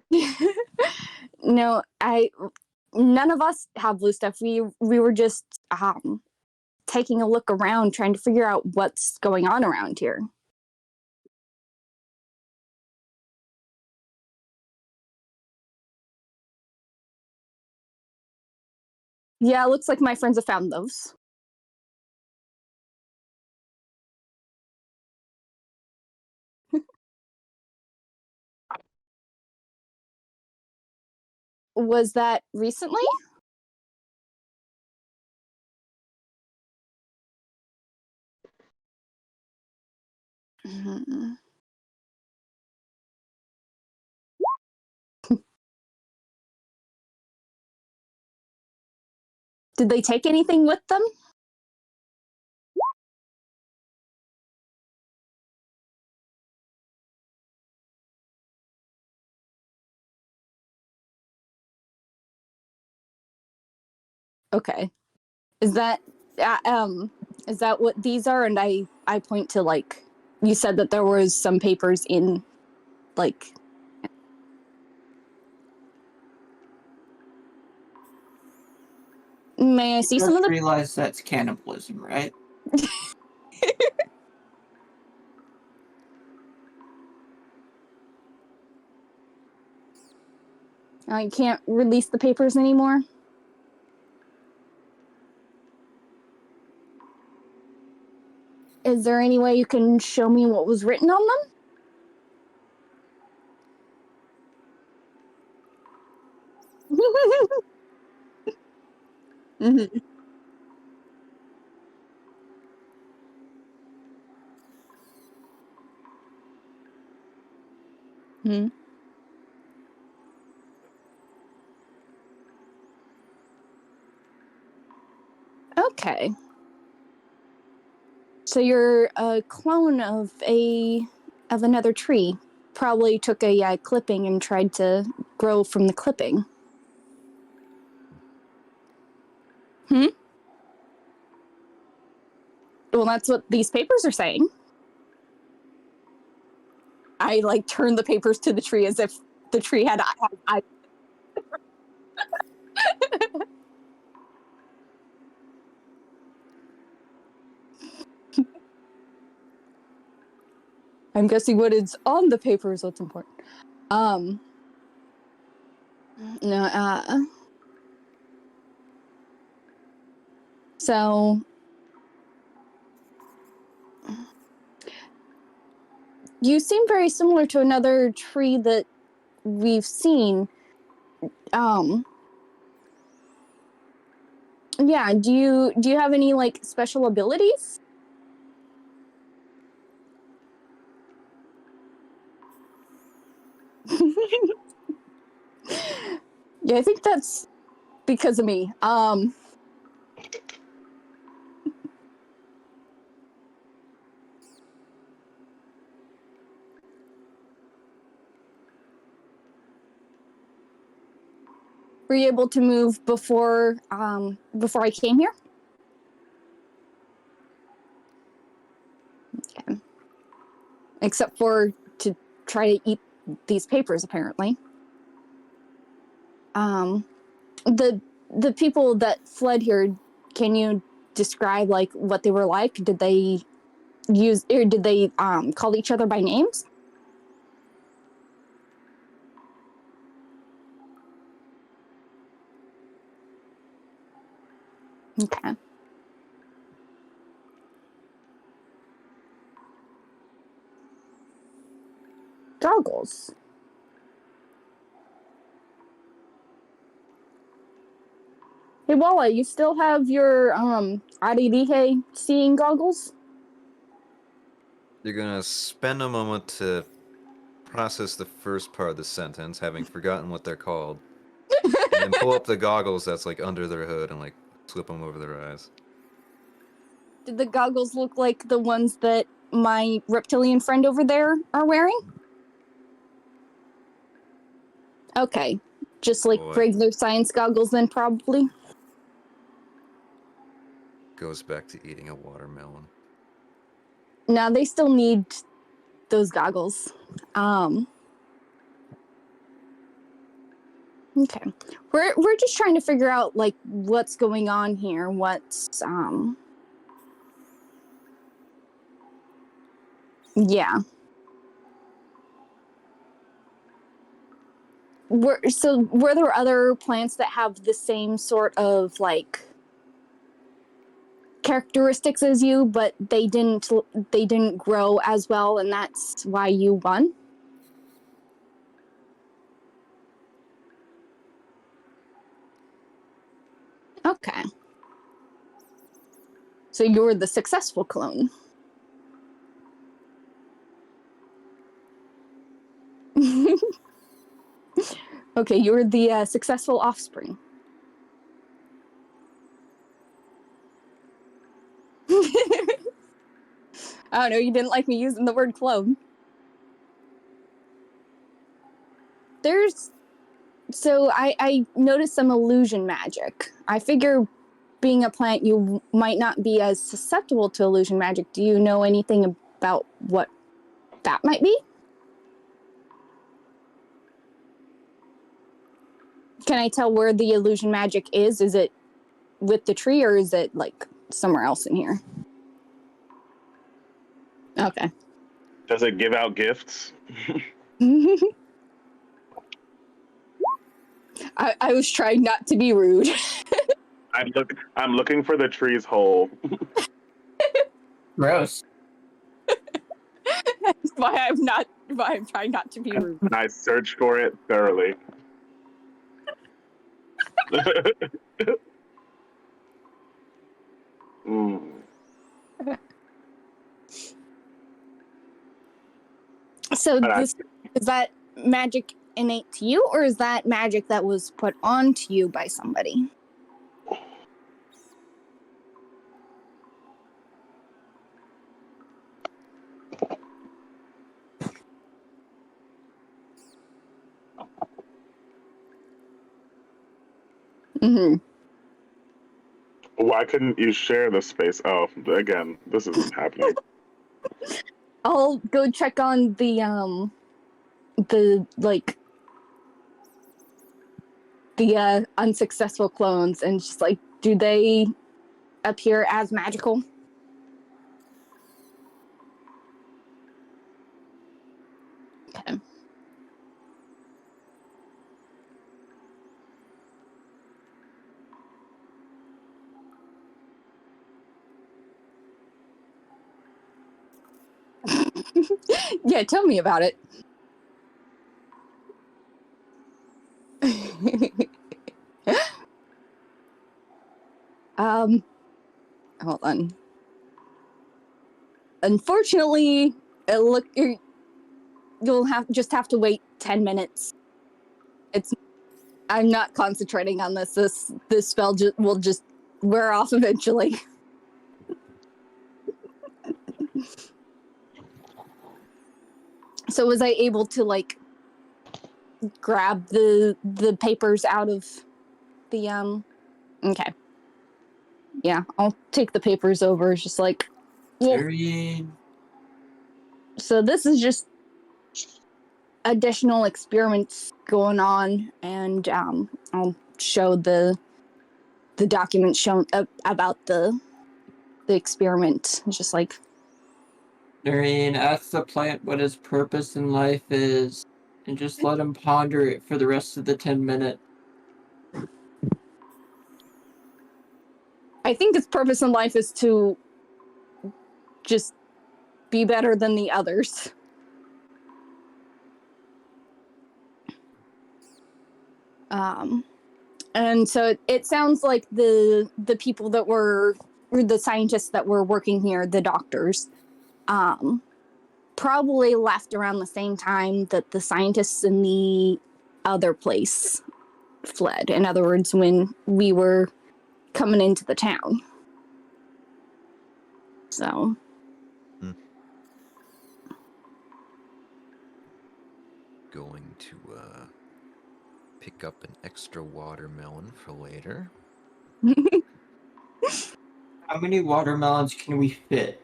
No, none of us have blue stuff. We were just taking a look around, trying to figure out what's going on around here. Yeah, looks like my friends have found those. Was that recently? Mhm. Did they take anything with them? Okay. Is that uh, um is that what these are? And I point to like you said that there was some papers in like may I see You some of just them? realize that's cannibalism, right? I can't release the papers anymore. Is there any way you can show me what was written on them? Mm-hmm. Mm-hmm. Okay. So you're a clone of a of another tree. Probably took a clipping and tried to grow from the clipping. Well, that's what these papers are saying. I turn the papers to the tree as if the tree had eyes. I'm guessing what is on the paper is what's important. No, so you seem very similar to another tree that we've seen. Yeah, do you have any special abilities? Yeah, I think that's because of me. Were you able to move before I came here? Okay. Except for to try to eat these papers, apparently. The people that fled here, can you describe what they were like? Did they call each other by names? Okay. Goggles. Hey, Walla, you still have your Aridihe seeing goggles? You're gonna spend a moment to process the first part of the sentence, having forgotten what they're called, and then pull up the goggles that's under their hood and slip them over their eyes. Did the goggles look like the ones that my reptilian friend over there are wearing? Okay. Just Boy. regular science goggles then, probably? Goes back to eating a watermelon. No, they still need those goggles. Okay. We're just trying to figure out what's going on here. Yeah. Were there other plants that have the same sort of characteristics as you, but they didn't grow as well, and that's why you won? Okay. So you're the successful clone. Okay, you're the successful offspring. I don't know, you didn't like me using the word clone. So I noticed some illusion magic. I figure being a plant, you might not be as susceptible to illusion magic. Do you know anything about what that might be? Can I tell where the illusion magic is? Is it with the tree or is it somewhere else in here? Okay. Does it give out gifts? I was trying not to be rude. I'm looking for the tree's hole. Gross. That's why I'm trying not to be rude. I search for it thoroughly. Mm. So But is that magic innate to you, or is that magic that was put onto you by somebody? Hmm. Why couldn't you share the space? Oh, again, this isn't happening. I'll go check on the like the unsuccessful clones and just like, do they appear as magical? Okay. Yeah, tell me about it. um, hold on. Unfortunately, you'll have to wait 10 minutes. I'm not concentrating on this. This spell will just wear off eventually. So was I able to like grab the papers out of the okay. Yeah, I'll take the papers over. It's just like, well, Durian. so this is just additional experiments going on, and I'll show the documents shown about the experiment. It's just like, Durian, ask the plant what his purpose in life is, and just let him ponder it for the rest of the 10 minutes. I think its purpose in life is to just be better than the others. And so it sounds like the people that were, or the scientists that were working here, the doctors, probably left around the same time that the scientists in the other place fled. In other words, when we were coming into the town. So. Going to pick up an extra watermelon for later. How many watermelons can we fit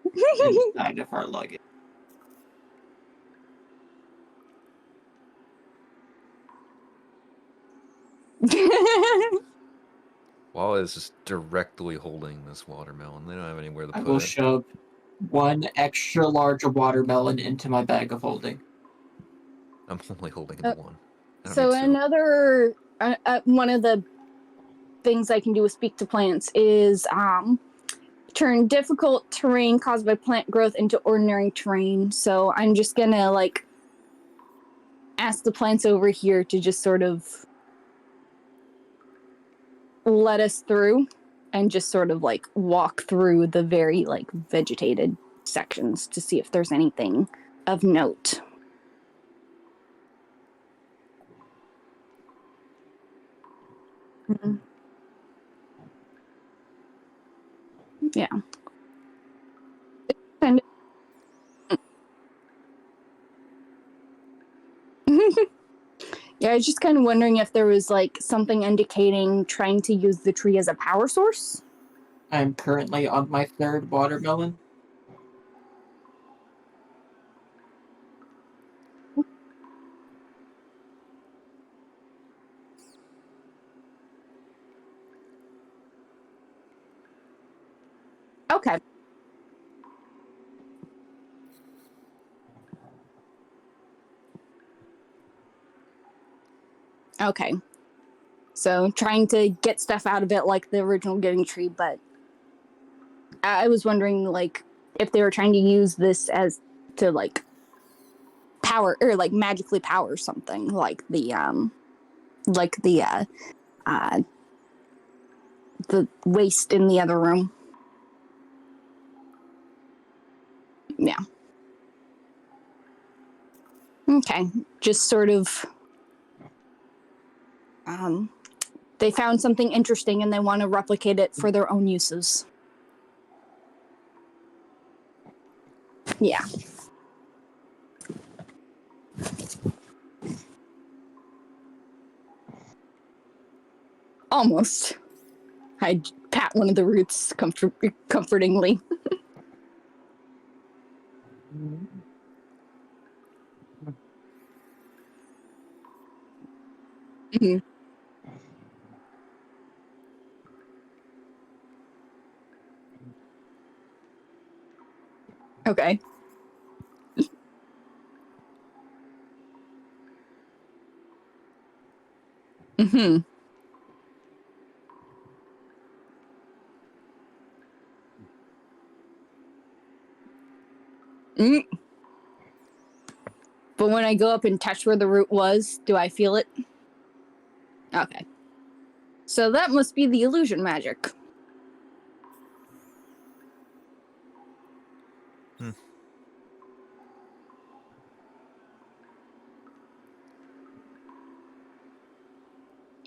inside of our luggage? Wallace is directly holding this watermelon. They don't have anywhere to I put will it. shove one extra large watermelon into my bag of holding. I'm only holding the one. So another one of the things I can do with speak to plants is turn difficult terrain caused by plant growth into ordinary terrain. So I'm just gonna like ask the plants over here to just sort of let us through and just sort of like walk through the very like vegetated sections to see if there's anything of note. Mm-hmm. Yeah. Kind of. Yeah, I was just kind of wondering if there was like something indicating trying to use the tree as a power source. I'm currently on my third watermelon. Okay. Okay. So trying to get stuff out of it like the original giving tree, but I was wondering like if they were trying to use this as to like power or like magically power something like the waste in the other room. Yeah. Okay. Just sort of they found something interesting and they want to replicate it for their own uses. Yeah. Almost. I pat one of the roots comfortingly. Mhm. Okay. Mm-hmm. Mm. But when I go up and touch where the root was, do I feel it? Okay. So that must be the illusion magic.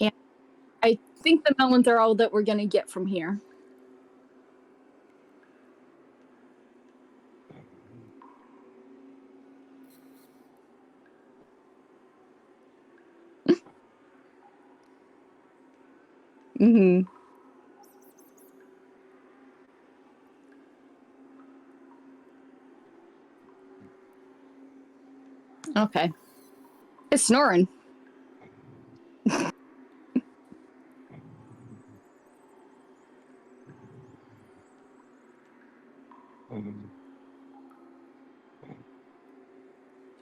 And I think the melons are all that we're going to get from here. Mm-hmm. Okay. It's snoring.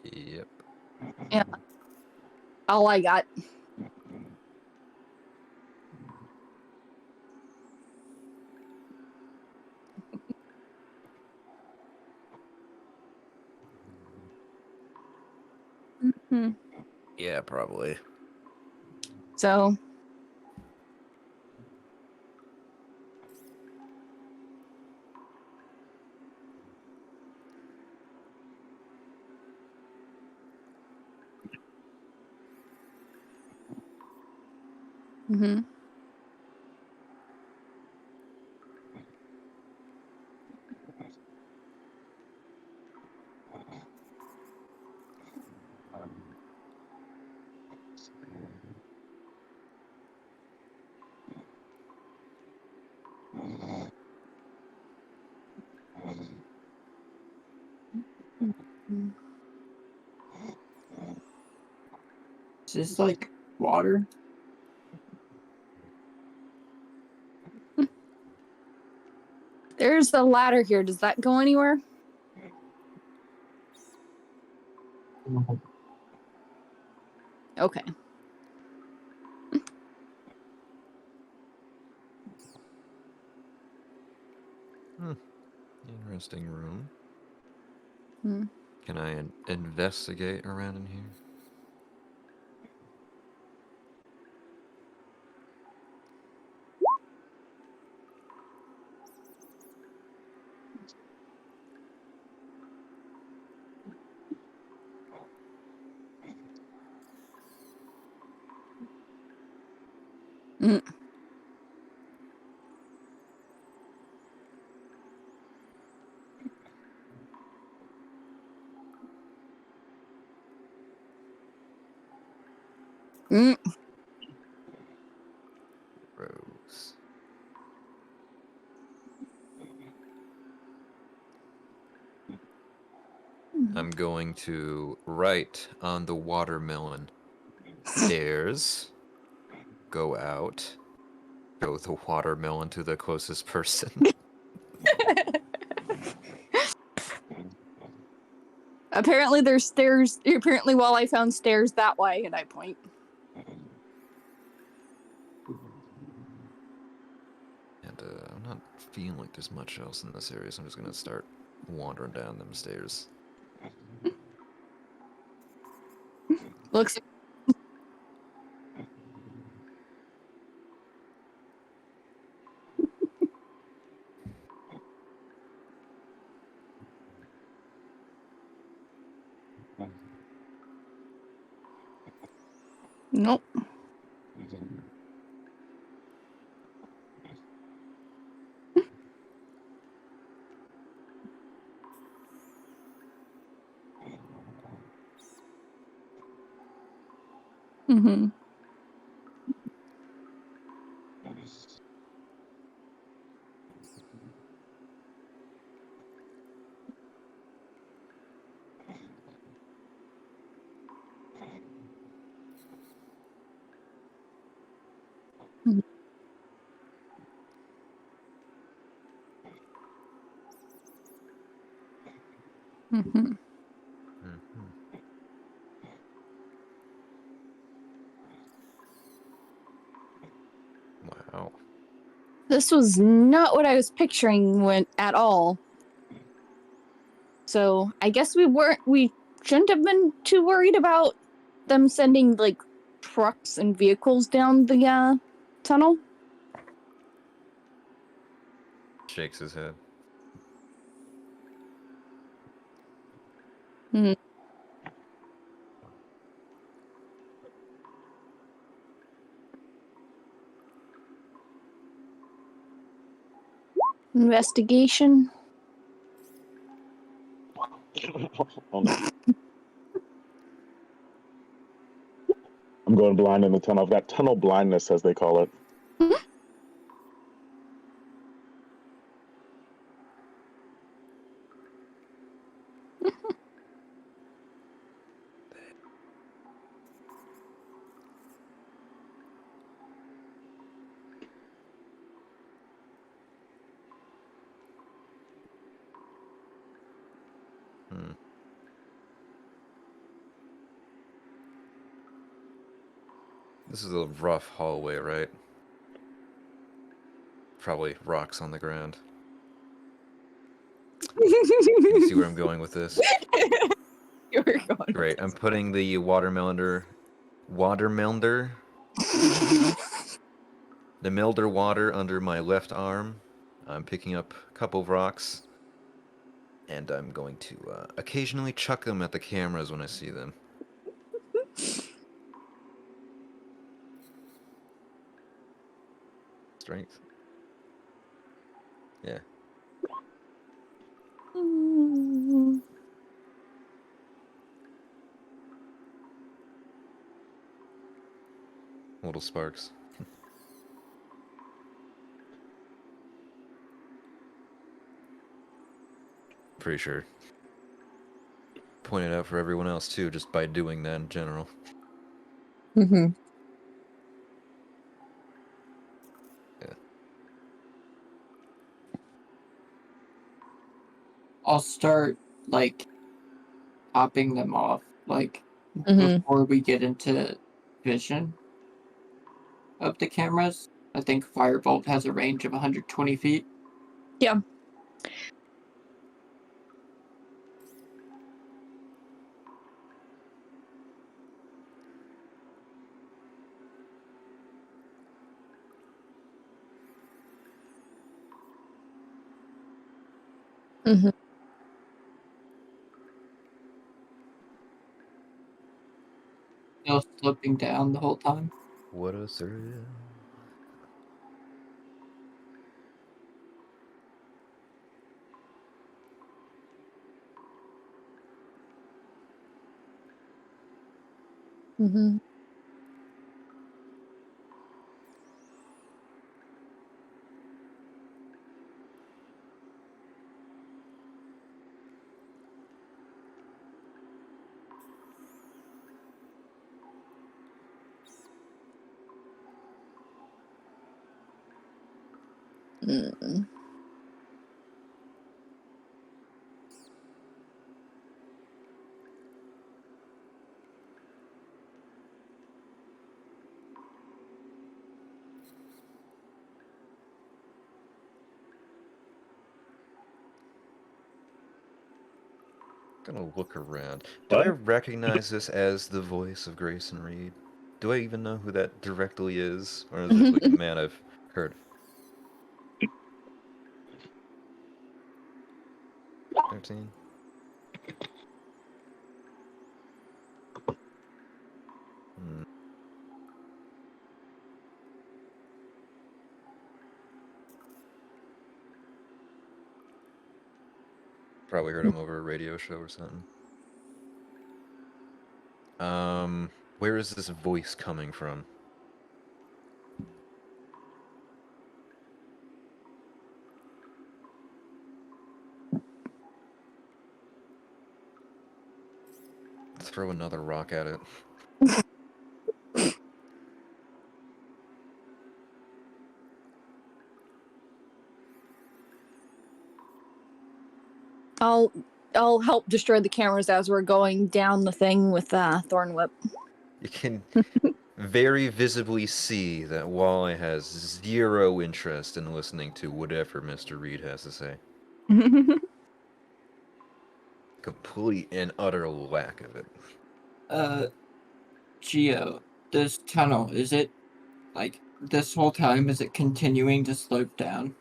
Yep. Yeah. All I got. Mm-hmm. Yeah, probably. So. Mm-hmm. Is this like water? There's the ladder here. Does that go anywhere? Okay. Interesting room. Hmm. Can I investigate around in here? Mm. Mm. Rose. I'm going to write on the watermelon. Stairs. Go out. Show the watermelon to the closest person. Apparently there's stairs. Apparently while I found stairs that way, and I point. And I'm not feeling like there's much else in this area, so I'm just gonna start wandering down them stairs. Looks. Nope. Mm-hmm. Mhm. Mhm. Wow. This was not what I was picturing when at all. So I guess we shouldn't have been too worried about them sending like trucks and vehicles down the tunnel. Shakes his head. Hmm. Investigation. Oh, no. I'm going blind in the tunnel. I've got tunnel blindness, as they call it. Hmm. This is a rough hallway, right? Probably rocks on the ground. You see where I'm going with this? You were going. Great. I'm putting the watermelder, the milder water under my left arm. I'm picking up a couple of rocks, and I'm going to occasionally chuck them at the cameras when I see them. Strength. Yeah. Little sparks. Pretty sure. Point it out for everyone else too, just by doing that in general. Mm-hmm. I'll start like topping them off, like Mm-hmm. before we get into vision of the cameras. I think Firebolt has a range of 120 feet. Yeah. Mm-hmm. Still sloping down the whole time. What a thrill. Mm-hmm. Mm. Gonna look around. Do I recognize this as the voice of Grayson Reed? Do I even know who that directly is? Or is it like a man I've heard? 13? Hmm. Probably heard him over a radio show or something. Where is this voice coming from? Throw another rock at it. I'll I'll help destroy the cameras as we're going down the thing with Thorn Whip. You can very visibly see that Wally has zero interest in listening to whatever Mr. Reed has to say. Complete and utter lack of it. Geo, this tunnel, is it, like, this whole time, is it continuing to slope down?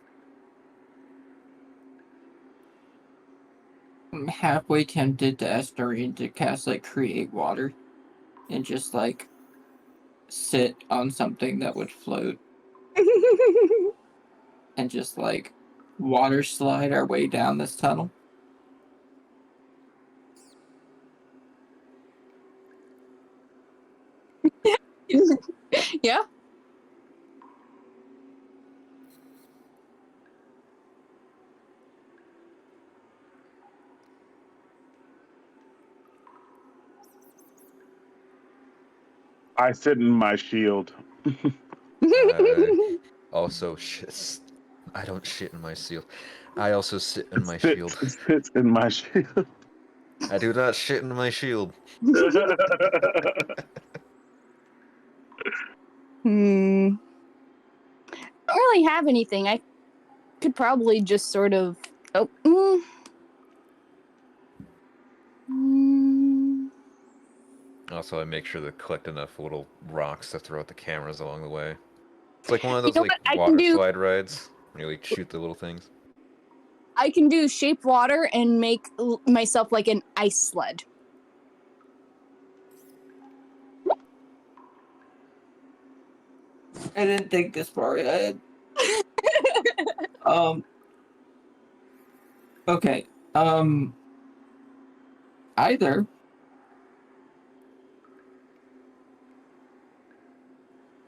I'm halfway tempted to ask Noreen to cast, like, Create Water and just, like, sit on something that would float and just, like, water slide our way down this tunnel. Yeah. I sit in my shield. Also, I don't shit in my shield. I also sit in my Sit- shield. Sit in my shield. I do not shit in my shield. Hmm. I don't really have anything. I could probably just sort of. Oh. Also, I make sure to collect enough little rocks to throw at the cameras along the way. It's like one of those know like what I can water do? slide rides where you like shoot the little things. I can do shape water and make myself like an ice sled. I didn't think this far ahead. Okay. Either.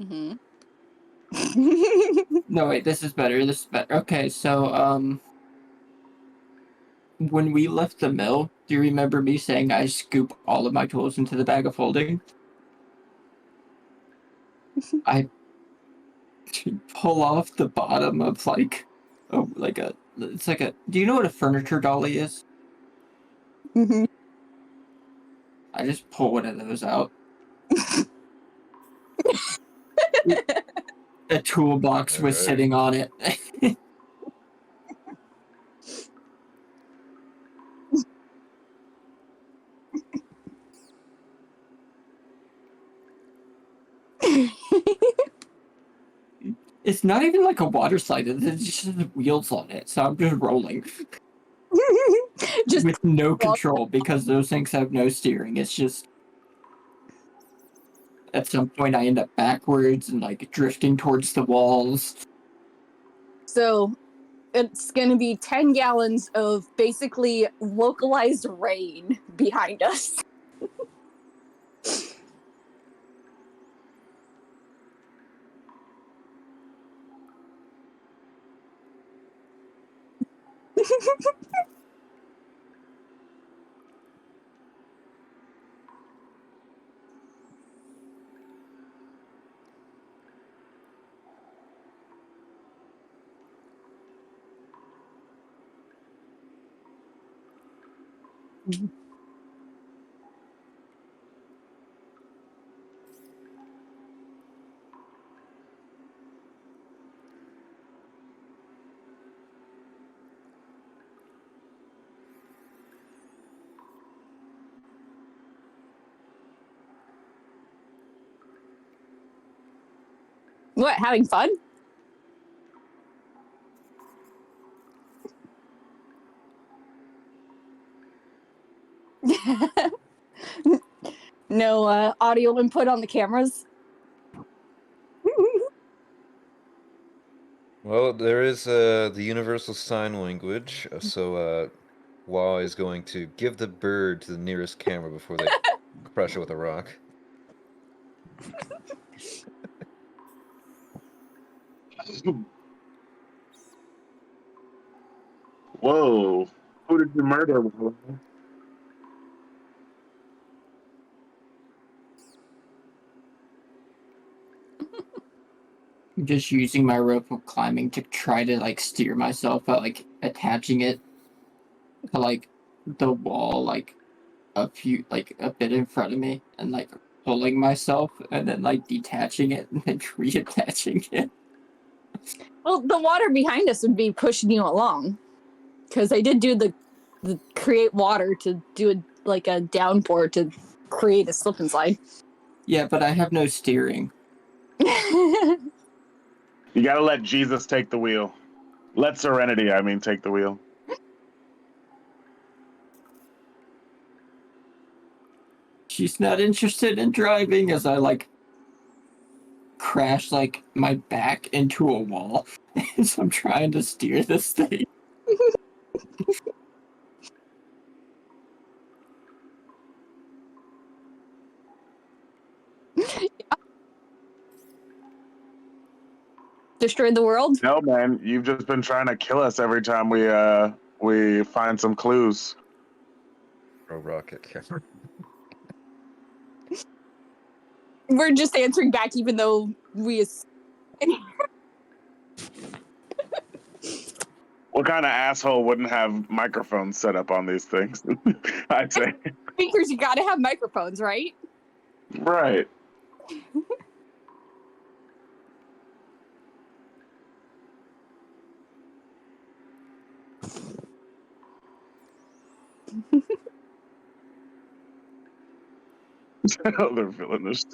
Mm-hmm. No, wait, this is better. This is better. Okay, so, when we left the mill, do you remember me saying I scoop all of my tools into the bag of holding? I pull off the bottom of it's like a, do you know what a furniture dolly is? Mm-hmm. I just pull one of those out. A toolbox was Alright. sitting on it. It's not even like a water slide. It's just wheels on it, so I'm just rolling. Just with no control because those things have no steering. It's just at some point I end up backwards and like drifting towards the walls. so it's gonna be 10 gallons of basically localized rain behind us. What, having fun? No audio input on the cameras? Well, there is the universal sign language, so Wall is going to give the bird to the nearest camera before they crush it with a rock. Whoa. Who did you murder? I'm just using my rope of climbing to try to like steer myself by like attaching it to like the wall like a bit in front of me and like pulling myself and then like detaching it and then reattaching it. Well, the water behind us would be pushing you along, because I did do the create water to do a downpour to create a slip and slide. Yeah, but I have no steering. You gotta let Jesus take the wheel. Let Serenity, take the wheel. She's not interested in driving as I like crash like my back into a wall. So I'm trying to steer this thing. Destroyed the world? No, man, you've just been trying to kill us every time we find some clues. Throw rocket. We're just answering back even though we... What kind of asshole wouldn't have microphones set up on these things? I'd say. Speakers, you gotta have microphones, right? Right. They're villainous.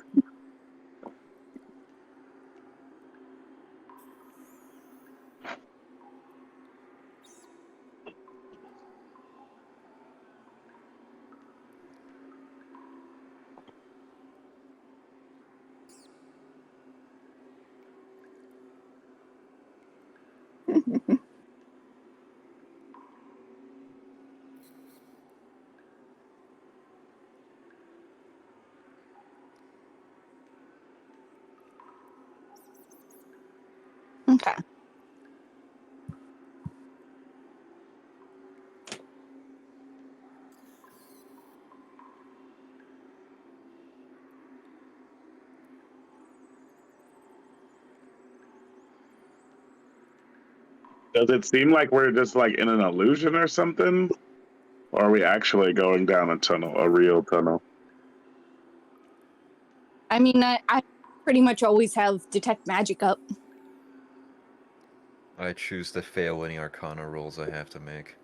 Okay. Does it seem like we're just like in an illusion or something? Or are we actually going down a tunnel, a real tunnel? I mean, I pretty much always have detect magic up. I choose to fail any Arcana rolls I have to make.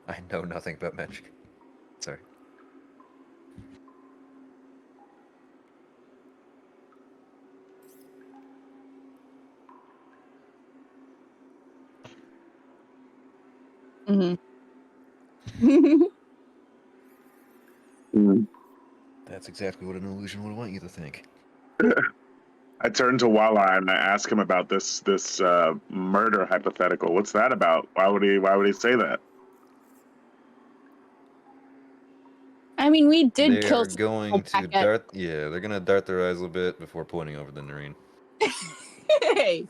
I know nothing about magic. Sorry. Mm-hmm. That's exactly what an illusion would want you to think. I turn to Walla and I ask him about this murder hypothetical. What's that about? Why would he say that? I mean, we did They're kill some going people to back dart. Yeah, they're gonna dart their eyes a little bit before pointing over the Nareen. Hey.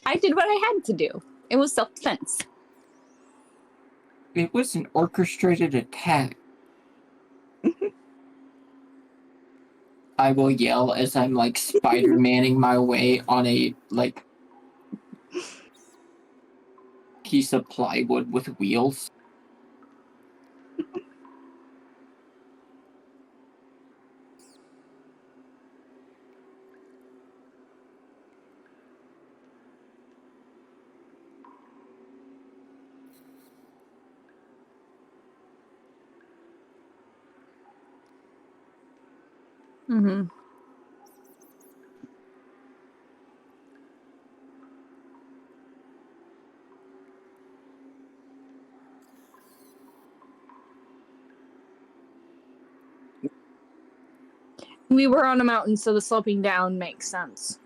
I did what I had to do. It was self-defense. It was an orchestrated attack. I will yell as I'm like Spider-Manning my way on a like piece of plywood with wheels. Mm-hmm. We were on a mountain, so the sloping down makes sense.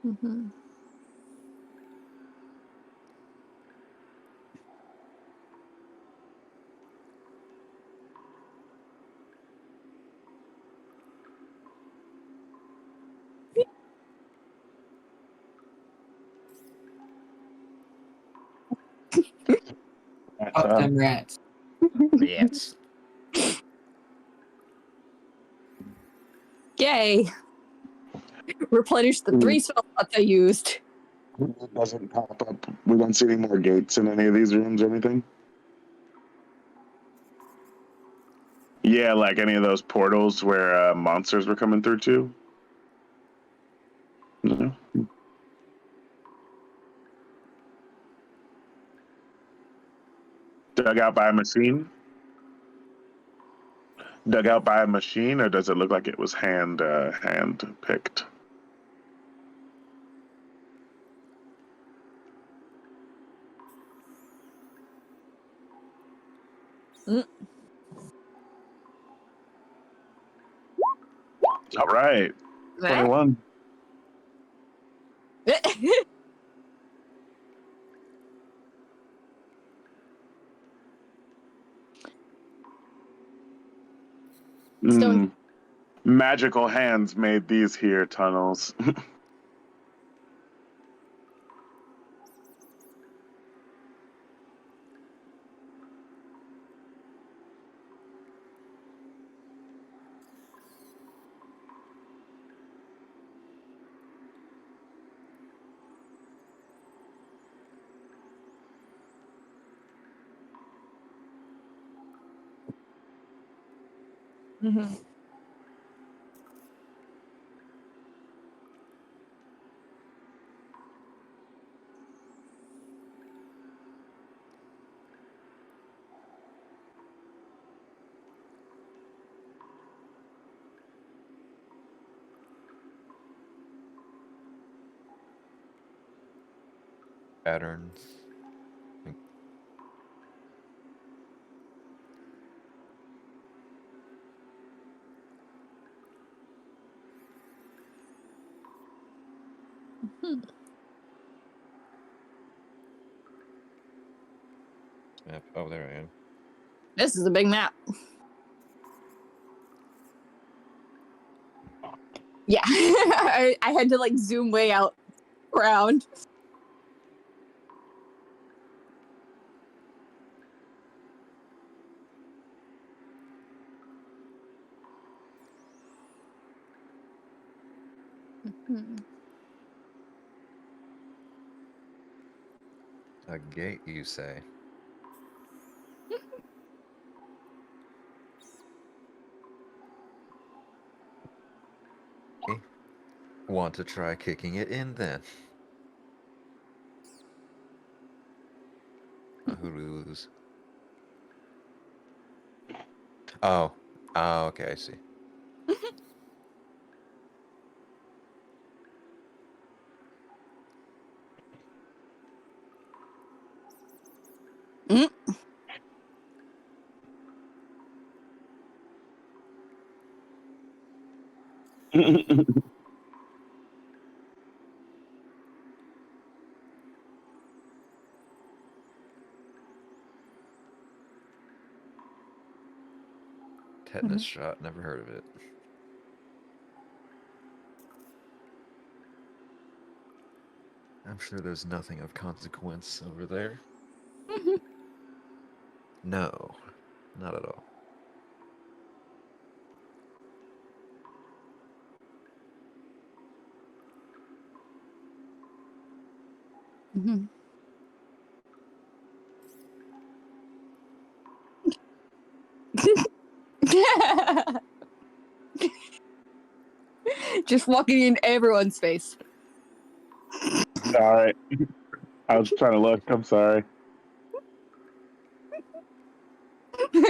Mm-hmm. Up them rats. Yes. Yay! Replenish the 3 spell slots I used. It doesn't pop up. We don't see any more gates in any of these rooms or anything. Yeah, like any of those portals where monsters were coming through too. No. Dug out by a machine? Dug out by a machine, or does it look like it was hand picked? Mm. All right, 21. Stone. Magical hands made these here tunnels. Mm-hmm. Patterns. Map. Oh, there I am. This is a big map. Yeah, I had to like zoom way out around. A gate, you say? Okay. Want to try kicking it in then? Who do we lose? Oh. Oh, okay, I see. Mm. Tetanus shot, never heard of it. I'm sure there's nothing of consequence over there. No, not at all. Mm-hmm. Just walking in everyone's face. All right. I was trying to look. I'm sorry. You're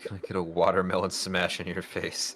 gonna get a watermelon smash in your face.